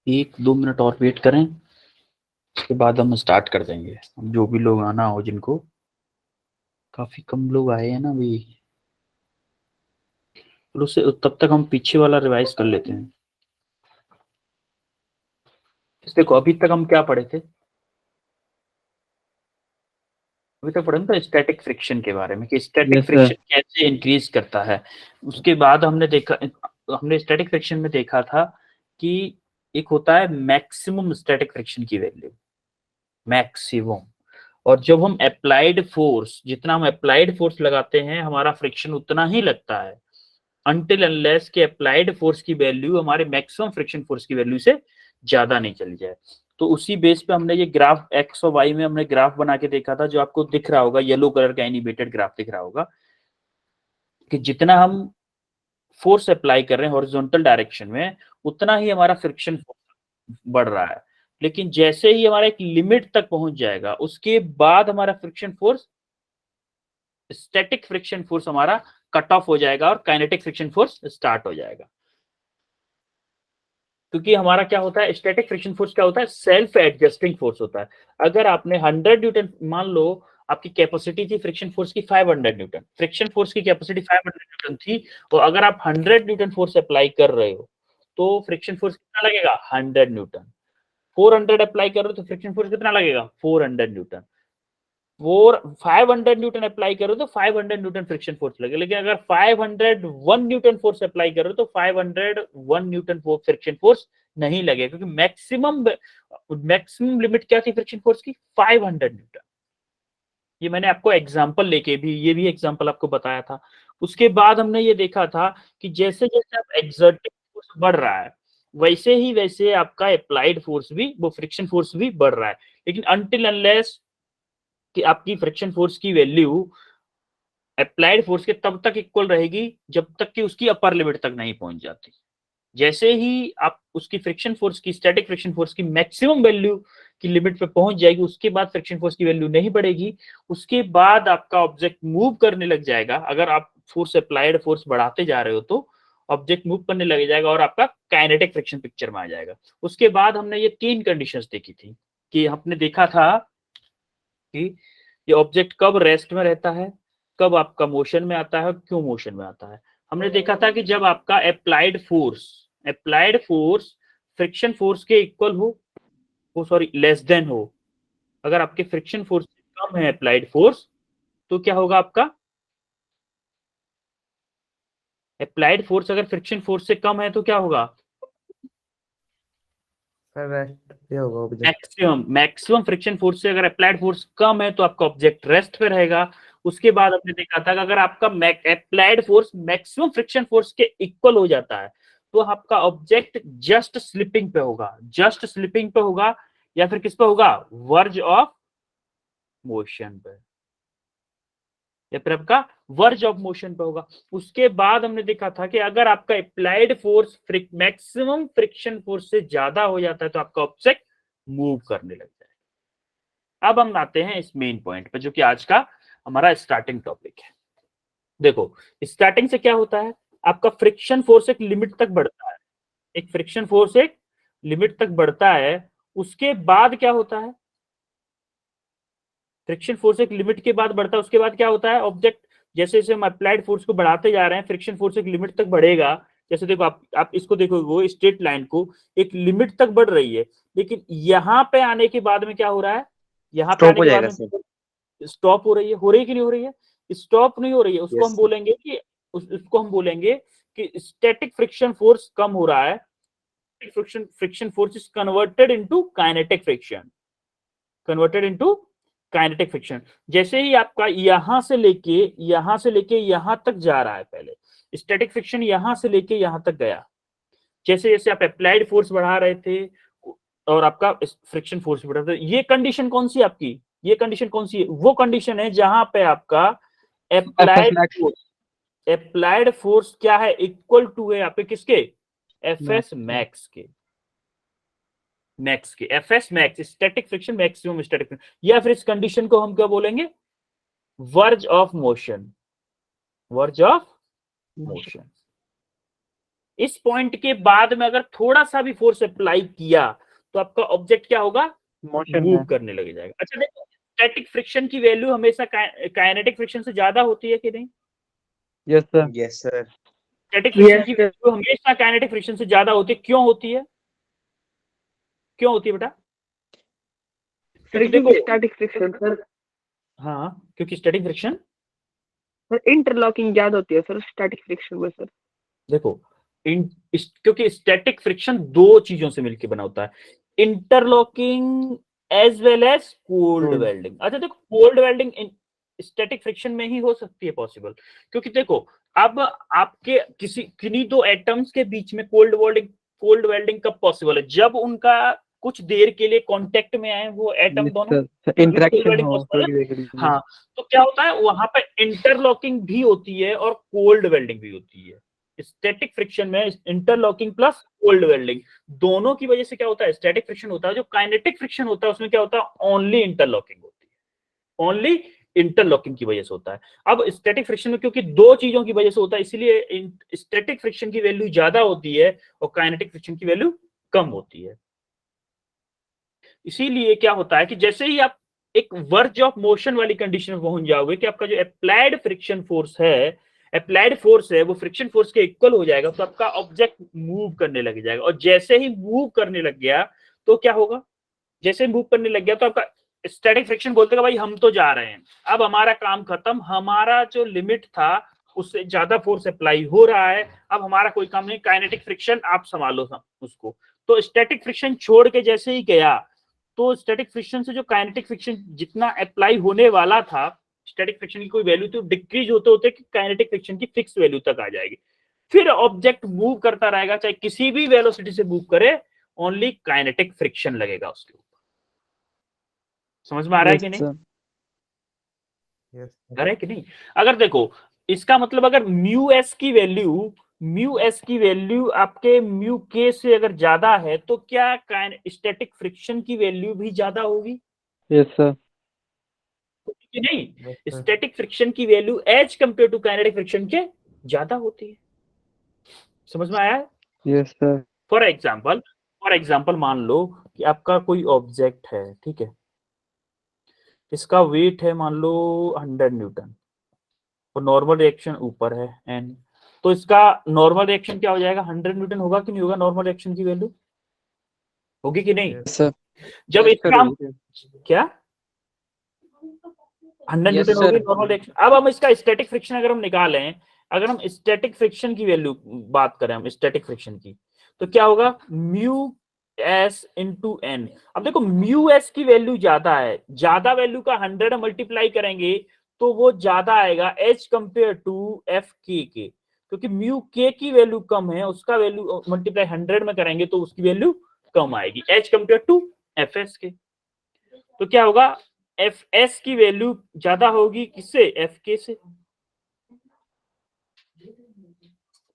1-2 minute और wait करें, उसके बाद हम स्टार्ट कर देंगे। जो भी लोग आना हो, जिनको, काफी कम लोग आए हैं ना अभी, तो उससे तब तक हम पीछे वाला रिवाइज कर लेते हैं। देखो अभी तक हम क्या पढ़े थे? अभी तक पढ़े था स्टैटिक फ्रिक्शन के बारे में कि स्टैटिक फ्रिक्शन कैसे इंक्रीज करता है। उसके बाद हमने स्टैटिक फ्रिक्शन में देखा था कि एक होता है मैक्सिमम स्टैटिक फ्रिक्शन की वैल्यू, मैक्सिमम। और जब हम अप्लाइड फोर्स, जितना हम अप्लाइड फोर्स लगाते हैं हमारा फ्रिक्शन उतना ही लगता है, अनटिल अनलेस के अप्लाइड फोर्स की वैल्यू हमारे मैक्सिमम फ्रिक्शन फोर्स की वैल्यू से ज्यादा नहीं चली जाए। तो उसी बेस पे हमने ये ग्राफ एक्स और वाई में हमने ग्राफ बना के देखा था, जो आपको दिख रहा होगा, येलो कलर का एनिमेटेड ग्राफ दिख रहा होगा, कि जितना हम फोर्स अप्लाई कर रहे हैं हॉरिजॉन्टल डायरेक्शन में, उतना ही हमारा फ्रिक्शन बढ़ रहा है। लेकिन जैसे ही हमारा एक लिमिट तक पहुंच जाएगा, उसके बाद हमारा friction force, static friction force हमारा कट ऑफ हो जाएगा और काइनेटिक फ्रिक्शन फोर्स स्टार्ट हो जाएगा। क्योंकि हमारा क्या होता है, स्टैटिक फ्रिक्शन फोर्स क्या होता है, सेल्फ एडजस्टिंग फोर्स होता है। अगर आपने 100 न्यूटन, मान लो आपकी कैपेसिटी थी फ्रिक्शन फोर्स की 500 न्यूटन, फ्रिक्शन फोर्स की कैपेसिटी 500 न्यूटन थी, और अगर आप 100 न्यूटन फोर्स अप्लाई कर रहे हो तो फ्रिक्शन फोर्स कितना लगेगा, 100 न्यूटन। 400 अप्लाई कर रहे हो तो फ्रिक्शन फोर्स कितना लगेगा, 400 न्यूटन। 500 न्यूटन अप्लाई करो तो 500 न्यूटन फ्रिक्शन फोर्स लगेगा। लेकिन अगर 501 न्यूटन फोर्स अप्लाई करो तो 501 न्यूटन फ्रिक्शन फोर्स नहीं लगेगा, क्योंकि मैक्सिमम लिमिट क्या थी फ्रिक्शन फोर्स की, 500 न्यूटन। ये मैंने आपको एग्जांपल लेके भी, ये भी एग्जांपल आपको बताया था। उसके बाद हमने ये देखा था कि जैसे जैसे आप एक्सर्टिंग फोर्स बढ़ रहा है, वैसे ही वैसे आपका अप्लाइड फोर्स भी, वो फ्रिक्शन फोर्स भी बढ़ रहा है। लेकिन अनटिल अनलेस कि आपकी फ्रिक्शन फोर्स की वैल्यू अप्लाइड फोर्स के तब तक इक्वल रहेगी जब तक कि उसकी अपर लिमिट तक नहीं पहुंच जाती। जैसे ही आप उसकी फ्रिक्शन फोर्स की, स्टैटिक फ्रिक्शन फोर्स की मैक्सिमम वैल्यू की लिमिट पे पहुंच जाएगी, उसके बाद फ्रिक्शन फोर्स की वैल्यू नहीं बढ़ेगी। उसके बाद आपका ऑब्जेक्ट मूव करने लग जाएगा। अगर आप फोर्स अप्लाइड फोर्स बढ़ाते जा रहे हो तो ऑब्जेक्ट मूव करने लग जाएगा और आपका काइनेटिक फ्रिक्शन पिक्चर में आ जाएगा। उसके बाद हमने ये 3 कंडीशंस देखी थी, कि हमने देखा था कि ये ऑब्जेक्ट कब रेस्ट में रहता है, कब आपका मोशन में आता है और क्यों मोशन में आता है। हमने देखा था कि जब आपका अप्लाइड फोर्स फ्रिक्शन फोर्स के इक्वल हो सॉरी लेस देन हो, अगर आपके फ्रिक्शन फोर्स कम है अप्लाइड फोर्स, तो क्या होगा आपका, अप्लाइड फोर्स अगर फ्रिक्शन फोर्स से कम है तो क्या होगा, मैक्सिमम फ्रिक्शन फोर्स से अगर अप्लाइड फोर्स कम है तो आपका ऑब्जेक्ट रेस्ट पे रहेगा। उसके बाद हमने देखा था कि अगर आपका applied force maximum friction force के इक्वल हो जाता है तो आपका ऑब्जेक्ट जस्ट स्लिपिंग पे होगा, जस्ट स्लिपिंग पे होगा, या फिर किस पे होगा, वर्ज ऑफ मोशन पे, या फिर आपका वर्ज ऑफ मोशन पे होगा। उसके बाद हमने देखा था कि अगर आपका applied force maximum friction force से ज्यादा हो जाता है तो आपका ऑब्जेक्ट मूव करने लगता है। अब हम आते हैं इस मेन पॉइंट पे, जो कि आज का हमारा स्टार्टिंग टॉपिक है। देखो स्टार्टिंग से क्या होता है, आपका फ्रिक्शन फोर्स एक लिमिट तक बढ़ता है, एक फ्रिक्शन फोर्स एक लिमिट तक बढ़ता है। उसके बाद क्या होता है, फ्रिक्शन फोर्स एक लिमिट के बाद बढ़ता है, उसके बाद क्या होता है, ऑब्जेक्ट जैसे जैसे हम अप्लाइड फोर्स को बढ़ाते जा रहे हैं, फ्रिक्शन फोर्स एक लिमिट तक बढ़ेगा। जैसे देखो आप इसको देखो, वो स्ट्रेट लाइन को एक लिमिट तक बढ़ रही है, लेकिन यहाँ पे आने के बाद में क्या हो रहा है, यहाँ पे आने के बाद में स्टॉप हो रही है कि नहीं हो रही है, स्टॉप नहीं हो रही है। उसको हम बोलेंगे कि उसको हम बोलेंगे कि स्टैटिक फ्रिक्शन फोर्स कम हो रहा है, friction force is converted into kinetic friction. जैसे ही आपका यहां से लेके यहां तक जा रहा है, पहले स्टैटिक फ्रिक्शन यहां से लेके यहां तक गया, जैसे जैसे आप अप्लाइड फोर्स बढ़ा रहे थे और आपका फ्रिक्शन फोर्स बढ़ा था, ये कंडीशन कौन सी आपकी, ये कंडीशन कौन सी है, वो कंडीशन है जहां पे आपका अप्लाइड फोर्स क्या है, इक्वल टू है यहाँ पे किसके, F S max, static friction maximum static friction, या फिर इस कंडीशन को हम क्या बोलेंगे, verge of motion, verge of motion. इस पॉइंट के बाद में अगर थोड़ा सा भी फोर्स अप्लाई किया तो आपका ऑब्जेक्ट क्या होगा, मोशन मूव में। करने लग जाएगा। अच्छा देखो, स्टैटिक फ्रिक्शन की वैल्यू हमेशा काइनेटिक फ्रिक्शन से ज्यादा होती है कि नहीं? Yes sir. Yes sir. Static friction की वैल्यू हमेशा काइनेटिक फ्रिक्शन से ज्यादा होती है। क्यों होती है, क्यों होती है बेटा? क्योंकि देखो, स्टैटिक फ्रिक्शन सर, हाँ क्योंकि स्टैटिक फ्रिक्शन, इंटरलॉकिंग ज्यादा होती है सर स्टैटिक फ्रिक्शन में सर। देखो क्योंकि स्टैटिक फ्रिक्शन दो चीजों से मिलकर बना होता है, interlocking as well as cold welding. अच्छा देखो, कोल्ड वेल्डिंग स्टैटिक फ्रिक्शन में ही हो सकती है पॉसिबल, क्योंकि देखो अब आपके किसी किन्हीं दो एटम्स के बीच में कोल्ड वेल्डिंग कब पॉसिबल है, जब उनका कुछ देर के लिए कांटेक्ट में आए वो एटम दोनों, इंटरेक्शन हो हाँ। तो क्या होता है वहां पे इंटरलॉकिंग भी होती है और कोल्ड वेल्डिंग भी होती है। स्टैटिक फ्रिक्शन में इंटरलॉकिंग प्लस कोल्ड वेल्डिंग दोनों की वजह से क्या होता है, स्टैटिक फ्रिक्शन होता है। जो काइनेटिक फ्रिक्शन होता है उसमें क्या होता है, ओनली इंटरलॉकिंग होती है, ओनली इंटरलॉकिंग की वजह से होता है। अब स्टैटिक फ्रिक्शन में क्योंकि दो चीजों की वजह से होता है, इसलिए स्टैटिक फ्रिक्शन की वैल्यू ज्यादा होती है और काइनेटिक फ्रिक्शन की वैल्यू कम होती है। इसीलिए क्या होता है कि जैसे ही आप एक वर्ज ऑफ मोशन वाली कंडीशन में पहुंच जाओगे कि आपका जो अप्लाइड फ्रिक्शन फोर्स है, अप्लाइड फोर्स है वो फ्रिक्शन फोर्स के इक्वल हो जाएगा, तो आपका ऑब्जेक्ट मूव करने लग जाएगा। और जैसे ही मूव करने लग गया तो क्या होगा, जैसे मूव करने लग गया तो आपका स्टैटिक फ्रिक्शन बोलते हैं भाई हम तो जा रहे हैं, अब हमारा काम खत्म, हमारा जो लिमिट था उससे ज्यादा फोर्स अप्लाई हो रहा है, अब हमारा कोई काम नहीं, काइनेटिक फ्रिक्शन आप संभालो उसको। तो स्टैटिक फ्रिक्शन छोड़ के जैसे ही गया तो स्टैटिक फ्रिक्शन से जो काइनेटिक फ्रिक्शन जितना अप्लाई होने वाला था, स्टैटिक फ्रिक्शन की कोई वैल्यू तो डिक्रीज होते होते कि काइनेटिक फ्रिक्शन की फिक्स वैल्यू तक आ जाएगी। फिर ऑब्जेक्ट मूव करता रहेगा, चाहे किसी भी वेलोसिटी से मूव करे, ओनली काइनेटिक फ्रिक्शन लगेगा उसके ऊपर। समझ में आ रहा है कि नहीं? आ रहा है कि नहीं? अगर देखो इसका मतलब अगर म्यू एस की वैल्यू आपके म्यू के से अगर ज्यादा है तो क्या स्टैटिक फ्रिक्शन की वैल्यू भी ज्यादा होगी? Yes sir. कि नहीं? स्टैटिक फ्रिक्शन की value as compared to kinetic friction के ज्यादा होती है। समझ में आया है? Yes sir. फॉर एग्जाम्पल मान लो कि आपका कोई ऑब्जेक्ट है, ठीक है, इसका वेट है मान लो 100 न्यूटन और नॉर्मल रिएक्शन ऊपर है एन, तो इसका नॉर्मल रिएक्शन क्या हो जाएगा, 100 न्यूटन होगा कि नहीं होगा? नॉर्मल रिएक्शन की वैल्यू होगी कि नहीं? सर जब इसका क्या 100 न्यूटन होगी नॉर्मल रिएक्शन। अब हम इसका स्टैटिक फ्रिक्शन अगर हम निकालें, अगर हम स्टैटिक फ्रिक्शन की वैल्यू बात करें, हम स्टैटिक फ्रिक्शन की, तो क्या होगा, म्यू एस इंटू एन। अब देखो म्यू एस की वैल्यू ज्यादा है, ज्यादा वैल्यू का 100 मल्टीप्लाई करेंगे तो वो ज्यादा आएगा एज कंपेयर टू एफ के, क्योंकि म्यू के की वैल्यू कम है, उसका वैल्यू मल्टीप्लाई 100 में करेंगे तो उसकी वैल्यू कम आएगी as compared to F S के। तो क्या होगा, एफ एस की वैल्यू ज्यादा होगी किससे, एफ के से।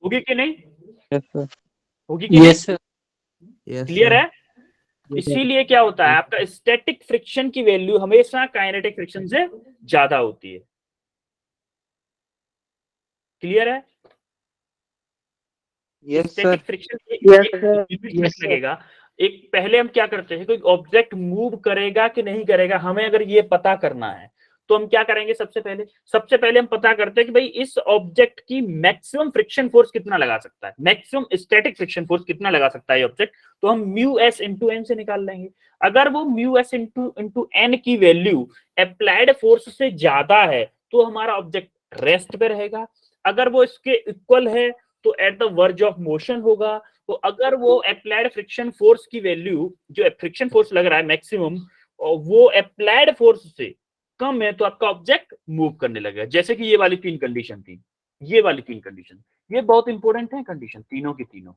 होगी कि नहीं? Yes sir. होगी कि नहीं? सर। क्लियर है? इसीलिए क्या होता है, आपका स्टैटिक फ्रिक्शन की वैल्यू हमेशा काइनेटिक फ्रिक्शन से ज्यादा होती है। क्लियर है? स्टैटिक फ्रिक्शन लगेगा। एक पहले हम क्या करते हैं, कोई ऑब्जेक्ट मूव करेगा कि नहीं करेगा, हमें अगर ये पता करना है तो हम क्या करेंगे, सबसे पहले हम पता करते हैं कि भाई इस ऑब्जेक्ट की मैक्सिमम फ्रिक्शन फोर्स कितना लगा सकता है, मैक्सिमम स्टैटिक फ्रिक्शन फोर्स कितना लगा सकता है ऑब्जेक्ट, तो हम म्यू एस इंटू एन से निकाल लेंगे। अगर वो म्यू एस इंटू एन की वैल्यू अप्लाइड फोर्स से ज्यादा है तो हमारा ऑब्जेक्ट रेस्ट पे रहेगा, अगर वो इसके इक्वल है तो at the verge of motion होगा। तो अगर वो अप्लाइड फ्रिक्शन फोर्स की वैल्यू, जो फ्रिक्शन फोर्स लग रहा है मैक्सिमम, वो अप्लाइड फोर्स से कम है तो आपका ऑब्जेक्ट मूव करने लगेगा। जैसे कि ये वाली तीन कंडीशन थी, ये वाली तीन कंडीशन, ये बहुत इंपॉर्टेंट है कंडीशन, तीनों की तीनों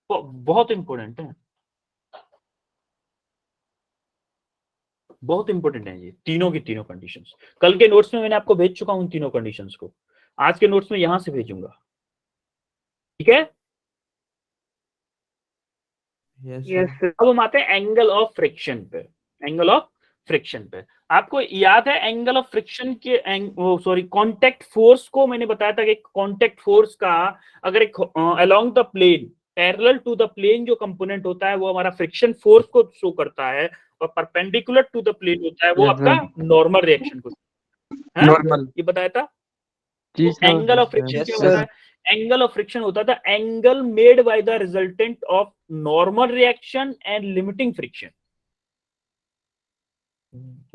बहुत इंपॉर्टेंट है, बहुत इंपॉर्टेंट है ये तीनों की तीनों कंडीशंस। कल के नोट्स में मैंने आपको भेज चुका हूं तीनों कंडीशंस को, आज के नोट्स में यहां से भेजूंगा, ठीक है? Yes sir. अब हम आते हैं एंगल ऑफ फ्रिक्शन पे। एंगल ऑफ फ्रिक्शन पे। आपको याद है एंगल ऑफ फ्रिक्शन के कांटेक्ट फोर्स को मैंने बताया था कि कांटेक्ट फोर्स का अगर एक along the plane parallel to the plane जो कंपोनेंट होता है वो हमारा फ्रिक्शन फोर्स को शो करता है, और परपेंडिकुलर टू द प्लेन होता है वो Yes, आपका sir. नॉर्मल रिएक्शन को, है Normal. ये बताया था। जी तो angle of sir. Friction Yes, क्या sir. होता है? एंगल ऑफ फ्रिक्शन होता था angle made by the resultant of normal reaction and limiting friction.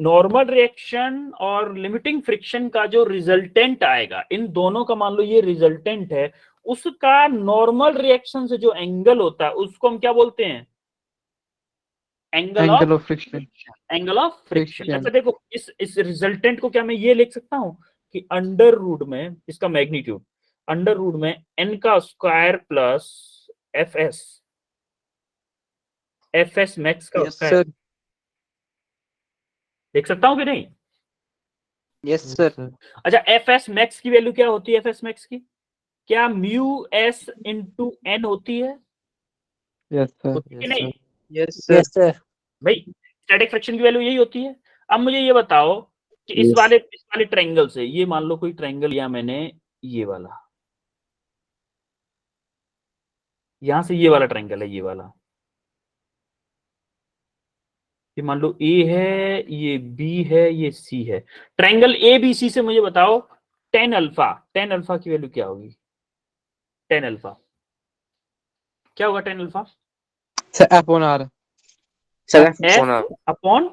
Normal reaction और लिमिटिंग फ्रिक्शन का जो रिजल्टेंट आएगा, इन दोनों का मान लो ये रिजल्टेंट है, उसका नॉर्मल रिएक्शन से जो एंगल होता है उसको हम क्या बोलते हैं? Angle Angle of of friction. Angle of friction. Friction. अच्छा देखो इस रिजल्टेंट को क्या मैं ये लिख सकता हूं कि अंडर रूट में इसका मैग्नीट्यूड अंडर रूट में n का square plus F S max का Yes, स्क्वायर, sir. देख सकता हूं कि नहीं? Yes, sir. अच्छा एफ एस मैक्स की वैल्यू क्या होती है? एफ एस मैक्स की क्या म्यू एस इंटू एन होती है? Yes, sir. होती है कि नहीं Yes, sir. Yes, sir. भाई? स्टैटिक फ्रिक्शन की वैल्यू यही होती है। अब मुझे ये बताओ कि इस Yes. वाले ट्रायंगल से, ये मान लो कोई ट्रायंगल लिया मैंने, ये वाला, यहां से ये वाला ट्रायंगल है, ये वाला, ये मान लो ए है, ये बी है, ये सी है। ट्रायंगल ए बी सी से मुझे बताओ टेन अल्फा की वैल्यू क्या होगी? टेन अल्फा क्या होगा? Tan alpha Sir, upon R. Sir, F upon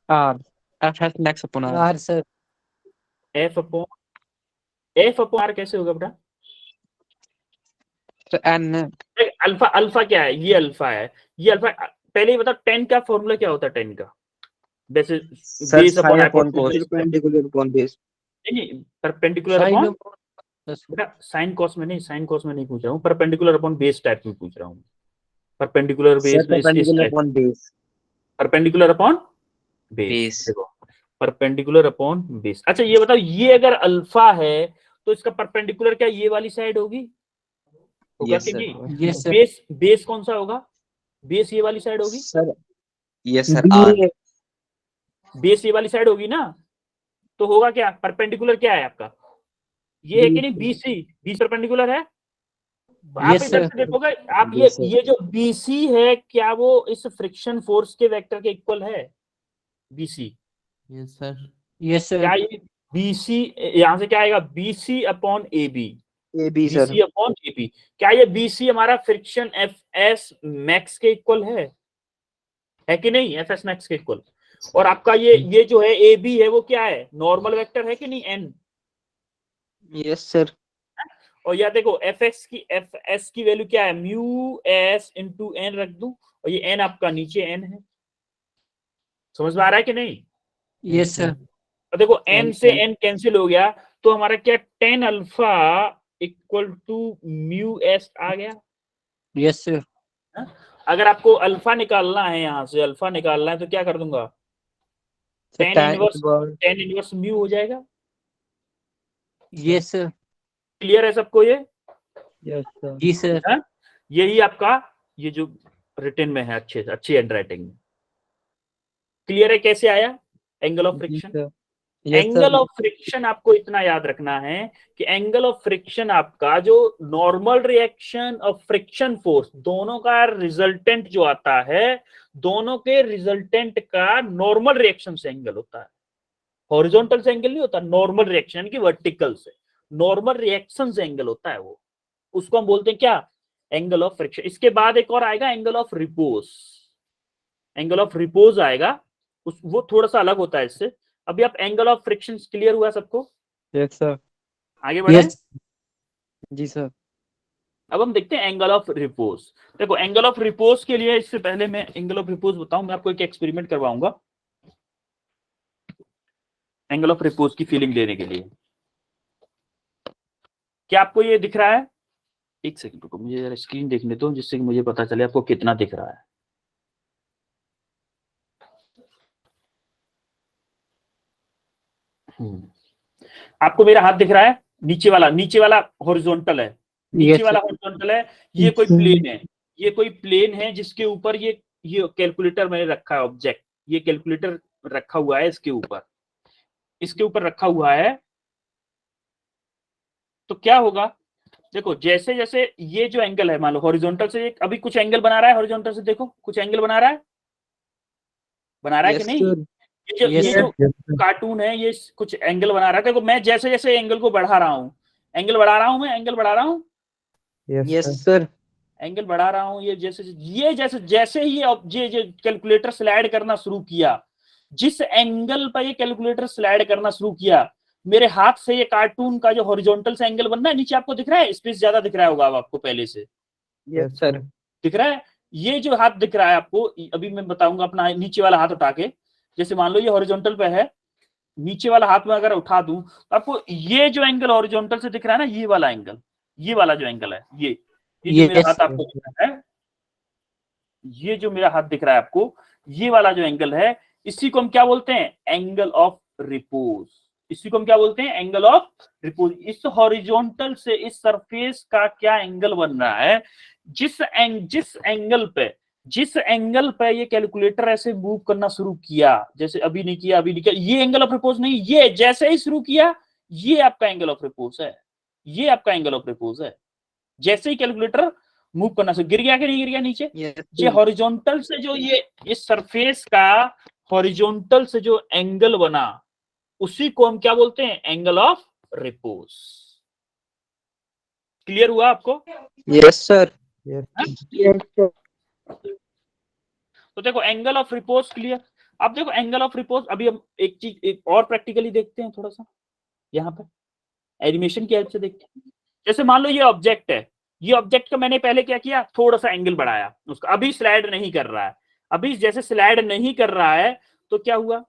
R. F has max upon R. R, sir. F upon R कैसे होगा बेटा? Sir, N. अल्फा अल्फा क्या है? ये अल्फा है, ये अल्फा। पहले ही बताओ टेन का फॉर्मूला क्या होता है? टेन का वैसे Sir, base upon sin upon cos. Hypotenuse, Perpendicular upon base. नहीं perpendicular Sin upon, upon- Yes, sir. बेटा साइन कॉस में नहीं पूछ रहा हूँ, परपेंडिकुलर अपॉन बेस टाइप में पूछ रहा हूँ। परपेंडिकुलर Sir, बेस में इस perpendicular type, upon base. Perpendicular upon base. Base. देखो परपेंडिकुलर अपॉन बेस। अच्छा ये बताओ ये अगर अल्फा है तो इसका परपेंडिकुलर क्या ये वाली साइड होगी? होगा Yes, कि sir. नहीं? Yes, sir. बेस कौन सा होगा? बेस ये वाली साइड होगी, Sir. Yes, sir. R. Base ये वाली साइड होगी ना, तो होगा क्या? परपेंडिकुलर क्या है आपका? ये है कि नहीं? बीसी परपेंडिकुलर है। आप Yes, इधर sir. से देखोगे आप, Yes, sir. ये जो बीसी है क्या वो इस फ्रिक्शन फोर्स के वेक्टर के इक्वल है? BC Yes, sir. Yes, sir. क्या ये बीसी यहां से क्या आएगा? BC upon A B, AB, sir. BC upon A B. क्या ये बीसी हमारा फ्रिक्शन एफ एस मैक्स के इक्वल है कि नहीं? एफ एस मैक्स के इक्वल। और आपका ये जो है ए बी है वो क्या है? नॉर्मल वेक्टर है कि नहीं? एन। Yes, sir. और या देखो एफ एस की वैल्यू क्या है? म्यू एस इंटू एन रख दूं, और ये एन आपका नीचे एन है। समझ में आ रहा है कि नहीं? Yes, sir. और देखो एन से एन कैंसिल हो गया तो हमारा क्या? Tan alpha equal to mu S आ गया। Yes, sir. अगर आपको अल्फा निकालना है, यहां से अल्फा निकालना है तो क्या कर दूंगा? Sir, टेन इनवर्स म्यू हो जाएगा। Yes, sir. क्लियर है सबको ये? Yes, sir. जी sir. हाँ? यही आपका ये जो रिटन में है अच्छी हैंड राइटिंग में क्लियर है। कैसे आया एंगल ऑफ जी friction? sir. Yes, sir. Angle of friction आपको इतना याद रखना है कि एंगल ऑफ फ्रिक्शन आपका जो नॉर्मल रिएक्शन और फ्रिक्शन फोर्स दोनों का रिजल्टेंट जो आता है, दोनों के रिजल्टेंट का नॉर्मल रिएक्शन से एंगल होता है। हॉरिजॉन्टल से एंगल नहीं होता, नॉर्मल रिएक्शन यानी कि वर्टिकल से, नॉर्मल रिएक्शन से एंगल होता है वो, उसको हम बोलते हैं क्या? Angle of friction. इसके बाद एक और आएगा angle of repose. Angle of repose आएगा, वो थोड़ा सा अलग होता है इससे। अभी आप एंगल ऑफ फ्रिक्शन क्लियर हुआ सबको? Yes, sir. आगे बढ़े। Yes. जी sir. अब हम देखते हैं एंगल ऑफ रिपोज। देखो एंगल ऑफ रिपोज के लिए, इससे पहले मैं एंगल ऑफ रिपोज बताऊं, मैं आपको एक एक्सपेरिमेंट करवाऊंगा एंगल ऑफ रिपोज की फीलिंग लेने के लिए। क्या आपको ये दिख रहा है? एक सेकंड रुको, मुझे जरा स्क्रीन देखने दो जिससे कि मुझे पता चले आपको कितना दिख रहा है। आपको मेरा हाथ दिख रहा है? नीचे वाला हॉरिजॉन्टल है, नीचे Yes, वाला sir. हॉरिजॉन्टल है। ये कोई प्लेन है, ये कोई प्लेन है जिसके ऊपर ये कैलकुलेटर मैंने रखा है ऑब्जेक्ट। ये कैलकुलेटर रखा हुआ है इसके ऊपर रखा हुआ है, तो क्या होगा, देखो जैसे जैसे ये जो एंगल है, मान लो हॉरिजॉन्टल से अभी कुछ एंगल बना रहा है, हॉरिजॉन्टल से देखो कुछ एंगल बना रहा है कि Yes, नहीं? sir. ये Yes, जो कार्टून है ये कुछ एंगल बना रहा है। देखो मैं जैसे जैसे एंगल को बढ़ा रहा हूँ, मैं एंगल बढ़ा रहा हूँ, Yes, sir. एंगल बढ़ा रहा हूँ। ये जैसे ही ये कैलकुलेटर स्लाइड करना शुरू किया, जिस एंगल पर ये कैलकुलेटर स्लाइड करना शुरू किया, मेरे हाथ से ये कार्टून का जो हॉरिजॉन्टल से एंगल बनना है, नीचे आपको दिख रहा है, स्पेस ज्यादा दिख रहा होगा अब आपको पहले से, Yes, sir. दिख रहा है? ये जो हाथ दिख रहा है आपको, अभी मैं बताऊंगा अपना नीचे वाला हाथ उठा के, जैसे मान लो ये हॉरिजॉन्टल पे है, नीचे वाला हाथ में अगर उठा दूं तो आपको ये जो एंगल हॉरिजॉन्टल से दिख रहा है ना, ये वाला एंगल, ये वाला जो एंगल है, ये जो मेरा Yes, हाथ आपको दिख रहा है, ये जो मेरा हाथ दिख रहा है आपको, ये वाला जो एंगल है, इसी को हम क्या बोलते हैं? Angle of repose. इसी को हम क्या बोलते हैं? Angle of repose. इस हॉरिजॉन्टल से इस सरफेस का क्या एंगल बन रहा है, जिस एंगल पे ये कैलकुलेटर ऐसे मूव करना शुरू किया, जैसे अभी नहीं किया, ये एंगल ऑफ रिपोज नहीं, ये जैसे ही शुरू किया, ये आपका एंगल ऑफ रिपोज है, ये आपका एंगल ऑफ रिपोज है। जैसे ही कैलकुलेटर मूव करना शुरू, गिर गया कि नहीं गिर गया नीचे? Yes, ये हॉरिजॉन्टल से जो ये सरफेस का हॉरिजॉन्टल से जो एंगल बना, उसी को हम क्या बोलते हैं? Angle of repose. क्लियर हुआ आपको? Yes, sir. Yes, sir. तो देखो एंगल ऑफ रिपोज क्लियर। अब देखो एंगल ऑफ रिपोज, अभी हम एक और प्रैक्टिकली देखते हैं थोड़ा सा, यहाँ पे एनिमेशन की हेल्प से देखते हैं। जैसे मान लो ये ऑब्जेक्ट है, ये ऑब्जेक्ट का मैंने पहले क्या किया, थोड़ा सा एंगल बढ़ाया उसका, अभी स्लाइड नहीं कर रहा है। अभी जैसे स्लाइड नहीं कर रहा है तो क्या हुआ,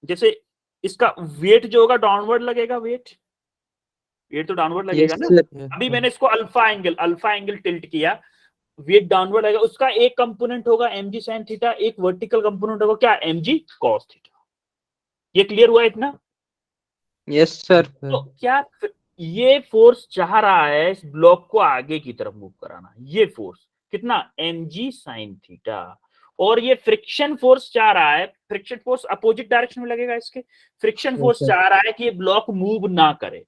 जैसे इसका वेट जो होगा डाउनवर्ड लगेगा, वेट तो डाउनवर्ड लगेगा Yes, ना। sir. अभी मैंने इसको अल्फा एंगल टिल्ट किया, वेट डाउनवर्ड लगेगा। उसका एक कंपोनेंट होगा mg sin थीटा, एक वर्टिकल कंपोनेंट होगा क्या, mg cos थीटा। ये क्लियर हुआ इतना? Yes, sir. तो क्या ये फोर्स चाह रहा है इस ब्लॉक को आगे की तरफ मूव कराना, ये फोर्स कितना, mg sin थीटा। और ये फ्रिक्शन फोर्स चाह रहा है, फ्रिक्शन फोर्स अपोजिट डायरेक्शन में लगेगा इसके, फ्रिक्शन फोर्स चाह रहा है कि ये ब्लॉक मूव ना करे,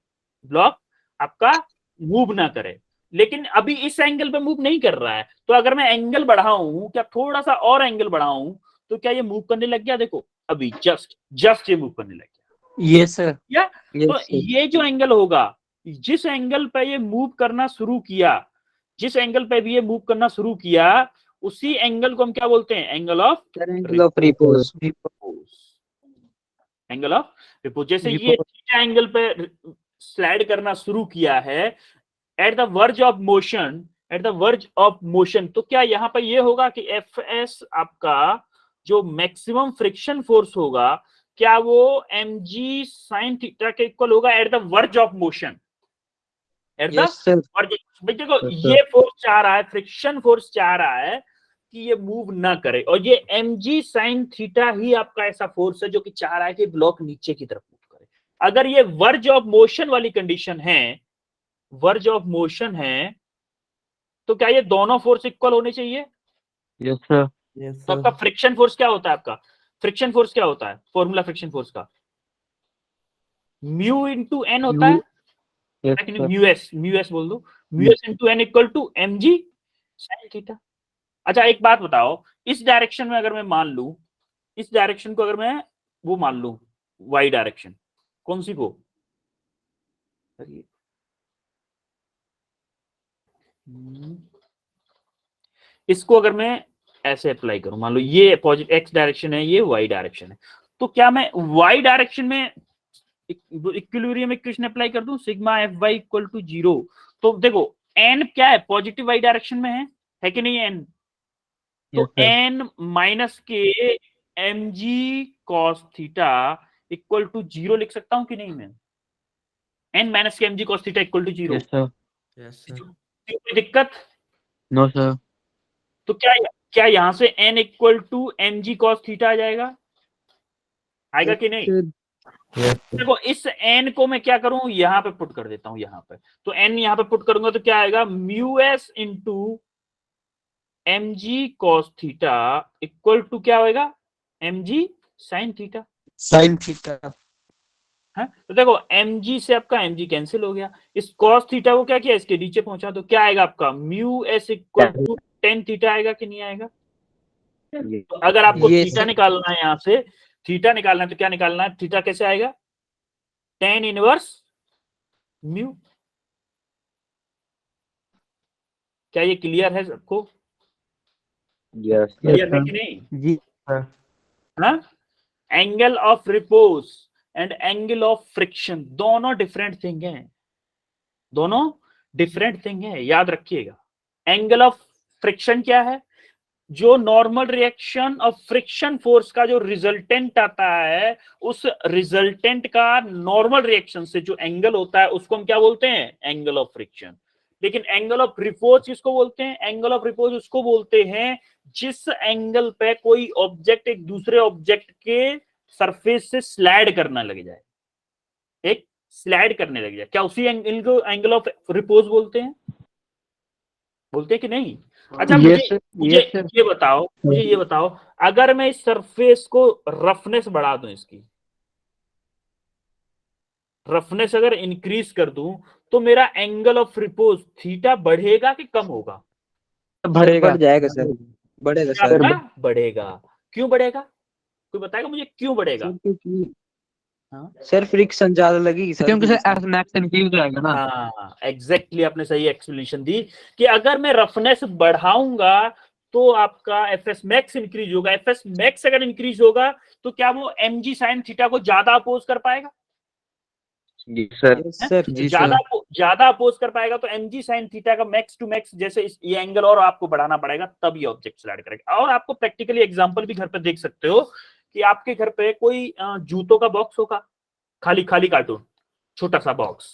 ब्लॉक आपका मूव ना करे। लेकिन अभी इस एंगल पे मूव नहीं कर रहा है, तो अगर मैं एंगल बढ़ाऊं, क्या थोड़ा सा और एंगल बढ़ाऊं, तो क्या ये मूव करने लग गया? देखो अभी जस्ट ये मूव करने लग गया। yes, sir. या Yes, तो sir. ये जो एंगल होगा, जिस एंगल पे ये मूव करना शुरू किया, जिस एंगल पे भी ये मूव करना शुरू किया, उसी एंगल को हम क्या बोलते हैं? Angle of Angle of repose. Angle of repose. जैसे ये थीटा एंगल पे स्लाइड करना शुरू किया है, at the verge of motion, तो क्या यहाँ पर ये होगा कि एफ एस आपका जो मैक्सिमम फ्रिक्शन फोर्स होगा, क्या वो mg sin थीटा के इक्वल होगा at the verge of motion? At the Yes, sir. Verge. देखो ये फोर्स चाह रहा है, फ्रिक्शन फोर्स चाह रहा है कि ये मूव ना करे, और ये mg sin थीटा ही आपका ऐसा फोर्स है जो कि चाह रहा है कि ब्लॉक नीचे की तरफ मूव करे। अगर ये वर्ज ऑफ मोशन वाली कंडीशन है, वर्ज ऑफ मोशन है, तो क्या ये दोनों फोर्स इक्वल होने चाहिए? Yes, sir. तो आपका फ्रिक्शन फोर्स क्या होता है? आपका फ्रिक्शन फोर्स क्या होता है? फॉर्मूला फ्रिक्शन फोर्स का म्यू इंटू एन होता है, Yes, sir. म्यू एस बोल दो, mu S into N equal to mg sin theta. अच्छा एक बात बताओ, इस डायरेक्शन में अगर मैं मान लू, इस डायरेक्शन को अगर मैं वो मान लू y डायरेक्शन, कौन सी को, इसको अगर मैं ऐसे अप्लाई करूं, मान लो ये पॉजिटिव x डायरेक्शन है, ये y डायरेक्शन है, तो क्या मैं y डायरेक्शन में इक्विलिब्रियम इक्वेशन अप्लाई कर दूं, sigma F Y equal to 0। तो देखो n क्या है, पॉजिटिव y डायरेक्शन में है कि नहीं है n? तो Yes, sir. n माइनस के mg cos theta equal to 0 लिख सकता हूं कि नहीं मैं? n माइनस के mg cos theta equal to 0। Yes, sir. कोई दिक्कत? No, sir. तो क्या यहां से n equal to mg cos theta आ जाएगा, आएगा कि नहीं? Yes, sir. देखो इस n को मैं क्या करूं, यहां पे पुट कर देता हूं, यहां पे, तो n यहां पे पुट करूंगा तो क्या आएगा, mu S into mg cos theta equal to क्या होएगा, mg sin theta. Sine theta. है तो देखो mg से आपका mg कैंसिल हो गया, इस cos थीटा को क्या किया, इसके नीचे पहुंचा, तो क्या आएगा आपका mu S equal to tan theta आएगा कि नहीं आएगा। तो अगर आपको Yes, थीटा sir. निकालना है, यहां से थीटा निकालना है तो क्या निकालना है, थीटा कैसे आएगा, टेन इनवर्स म्यू। क्या ये क्लियर है सबको, Yes. क्लियर है कि नहीं। जी sir. Angle of repose and angle of friction दोनों डिफरेंट थिंग है, दोनों डिफरेंट थिंग है, याद रखिएगा। एंगल ऑफ फ्रिक्शन क्या है, जो normal reaction of friction force का जो रिजल्टेंट आता है, उस रिजल्टेंट का नॉर्मल रिएक्शन से जो एंगल होता है उसको हम क्या बोलते हैं, एंगल ऑफ फ्रिक्शन। लेकिन एंगल ऑफ रिपोज किसको बोलते हैं, एंगल ऑफ रिपोज उसको बोलते हैं जिस एंगल पे कोई ऑब्जेक्ट एक दूसरे ऑब्जेक्ट के सरफेस से स्लाइड करना लग जाए, एक स्लाइड करने लग जाए, क्या उसी एंगल को एंगल ऑफ रिपोज बोलते हैं, बोलते हैं कि नहीं। अच्छा Yes, मुझे sir. मुझे Yes, sir. ये बताओ, मुझे ये बताओ, अगर मैं इस सरफेस को रफनेस बढ़ा दूं, इसकी रफनेस अगर इंक्रीज कर दूं, तो मेरा एंगल ऑफ रिपोज थीटा बढ़ेगा कि कम होगा, बढ़ेगा। बढ़ जाएगा सर, बढ़ेगा क्या सर. आपका बढ़ेगा, क्यों बढ़ेगा, कोई बताएगा मुझे क्यों बढ़ेगा। हाँ सर फ्रिक्शन ज्यादा लगेगी सर. क्योंकि सर एफ मैक्स इंक्रीज हो जाएगा ना। हाँ एग्जैक्टली, आपने सही एक्सप्लेनेशन दी कि अगर मैं रफनेस बढ़ाऊंगा तो आपका एफ एस मैक्स इंक्रीज होगा, एफ एस मैक्स अगर इंक्रीज होगा तो क्या वो एम जी साइन थीटा को ज्यादा अपोज कर पाएगा, Yes, sir. Yes, sir. जी ज्यादा सर। ज्यादा अपोज कर पाएगा, तो एम जी साइन थीटा का मैक्स टू मैक्स, जैसे ये एंगल और आपको बढ़ाना पड़ेगा तब ये ऑब्जेक्ट स्लाइड करेगा। और आपको प्रैक्टिकली एग्जांपल भी घर पे देख सकते हो कि आपके घर पे कोई जूतों का बॉक्स होगा, खाली खाली कार्टून, छोटा सा बॉक्स,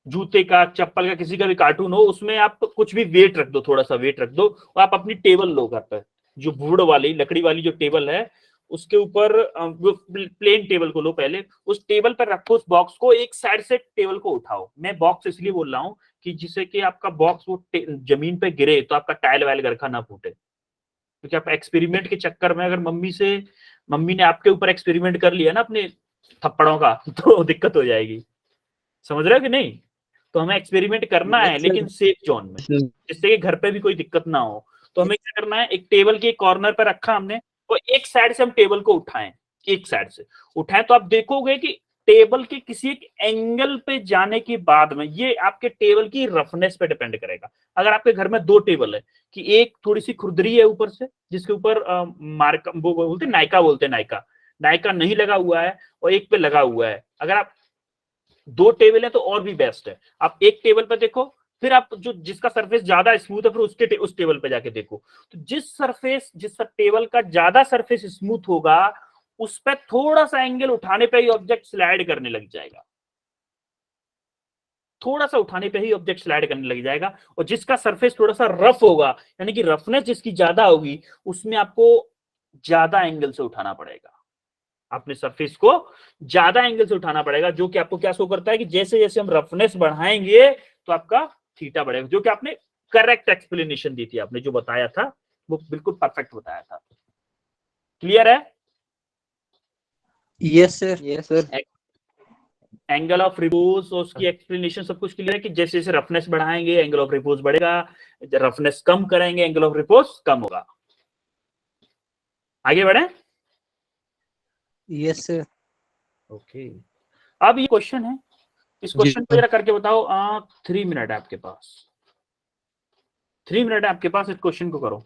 जूते का चप्पल का किसी का भी कार्टून हो, उसमें आप कुछ भी वेट रख दो, थोड़ा सा वेट रख दो, और आप अपनी टेबल लो घर पर, जो वुड वाली लकड़ी वाली जो टेबल है उसके ऊपर प्लेन टेबल को लो, पहले उस टेबल पर रखो उस बॉक्स को, एक साइड से टेबल को उठाओ। मैं बॉक्स इसलिए बोल रहा हूँ कि जिससे कि आपका बॉक्स वो जमीन पे गिरे तो आपका टाइल वाइल घर का ना फूटे, क्योंकि आप एक्सपेरिमेंट के चक्कर में अगर मम्मी ने आपके ऊपर एक्सपेरिमेंट कर लिया ना अपने थप्पड़ों का तो दिक्कत हो जाएगी, समझ रहे हो कि नहीं। तो हमें एक्सपेरिमेंट करना है Yes, sir. लेकिन सेफ जोन में, जिससे कि घर पे भी कोई दिक्कत ना हो। तो हमें क्या करना है, एक टेबल के कॉर्नर पर रखा हमने, और एक साइड से हम टेबल को उठाएं, एक साइड से उठाएं तो आप देखोगे कि टेबल के किसी एक एंगल पे जाने के बाद में, ये आपके टेबल की रफनेस पे डिपेंड करेगा। अगर आपके घर में दो टेबल है, कि एक थोड़ी सी खुरदरी है ऊपर से, जिसके ऊपर मार्का वो बोलते नायका, बोलते नायका, नायका नहीं लगा हुआ है, और एक पे लगा हुआ है, अगर आप दो टेबल है तो और भी बेस्ट है। आप एक टेबल पे देखो, फिर आप जो जिसका सरफेस ज्यादा स्मूथ है फिर उस टेबल पे जाके देखो, तो जिस टेबल का ज्यादा सरफेस स्मूथ होगा उस पर थोड़ा सा एंगल उठाने पे ही ऑब्जेक्ट स्लाइड करने लग जाएगा, थोड़ा सा उठाने पे ही ऑब्जेक्ट स्लाइड करने लग जाएगा। और जिसका सरफेस थोड़ा सा रफ होगा, यानी कि रफनेस जिसकी ज्यादा होगी, उसमें आपको ज्यादा एंगल से उठाना पड़ेगा, अपने सरफेस को ज्यादा एंगल से उठाना पड़ेगा, जो कि आपको क्या शो करता है कि जैसे जैसे हम रफनेस बढ़ाएंगे तो आपका थीटा बढ़ेगा, जो कि आपने करेक्ट एक्सप्लेनेशन दी थी, आपने जो बताया था वो बिल्कुल परफेक्ट बताया था। क्लियर है, yes sir. Yes, sir. Angle of repose और उसकी एक्सप्लेनेशन सब कुछ क्लियर है कि जैसे जैसे रफनेस बढ़ाएंगे एंगल ऑफ रिपोज बढ़ेगा, रफनेस कम करेंगे एंगल ऑफ रिपोज कम होगा। आगे बढ़े, यस सर। ओके। अब ये क्वेश्चन है, इस जी क्वेश्चन को जरा करके बताओ। 3 मिनट है आपके पास, 3 मिनट है आपके पास, इस क्वेश्चन को करो।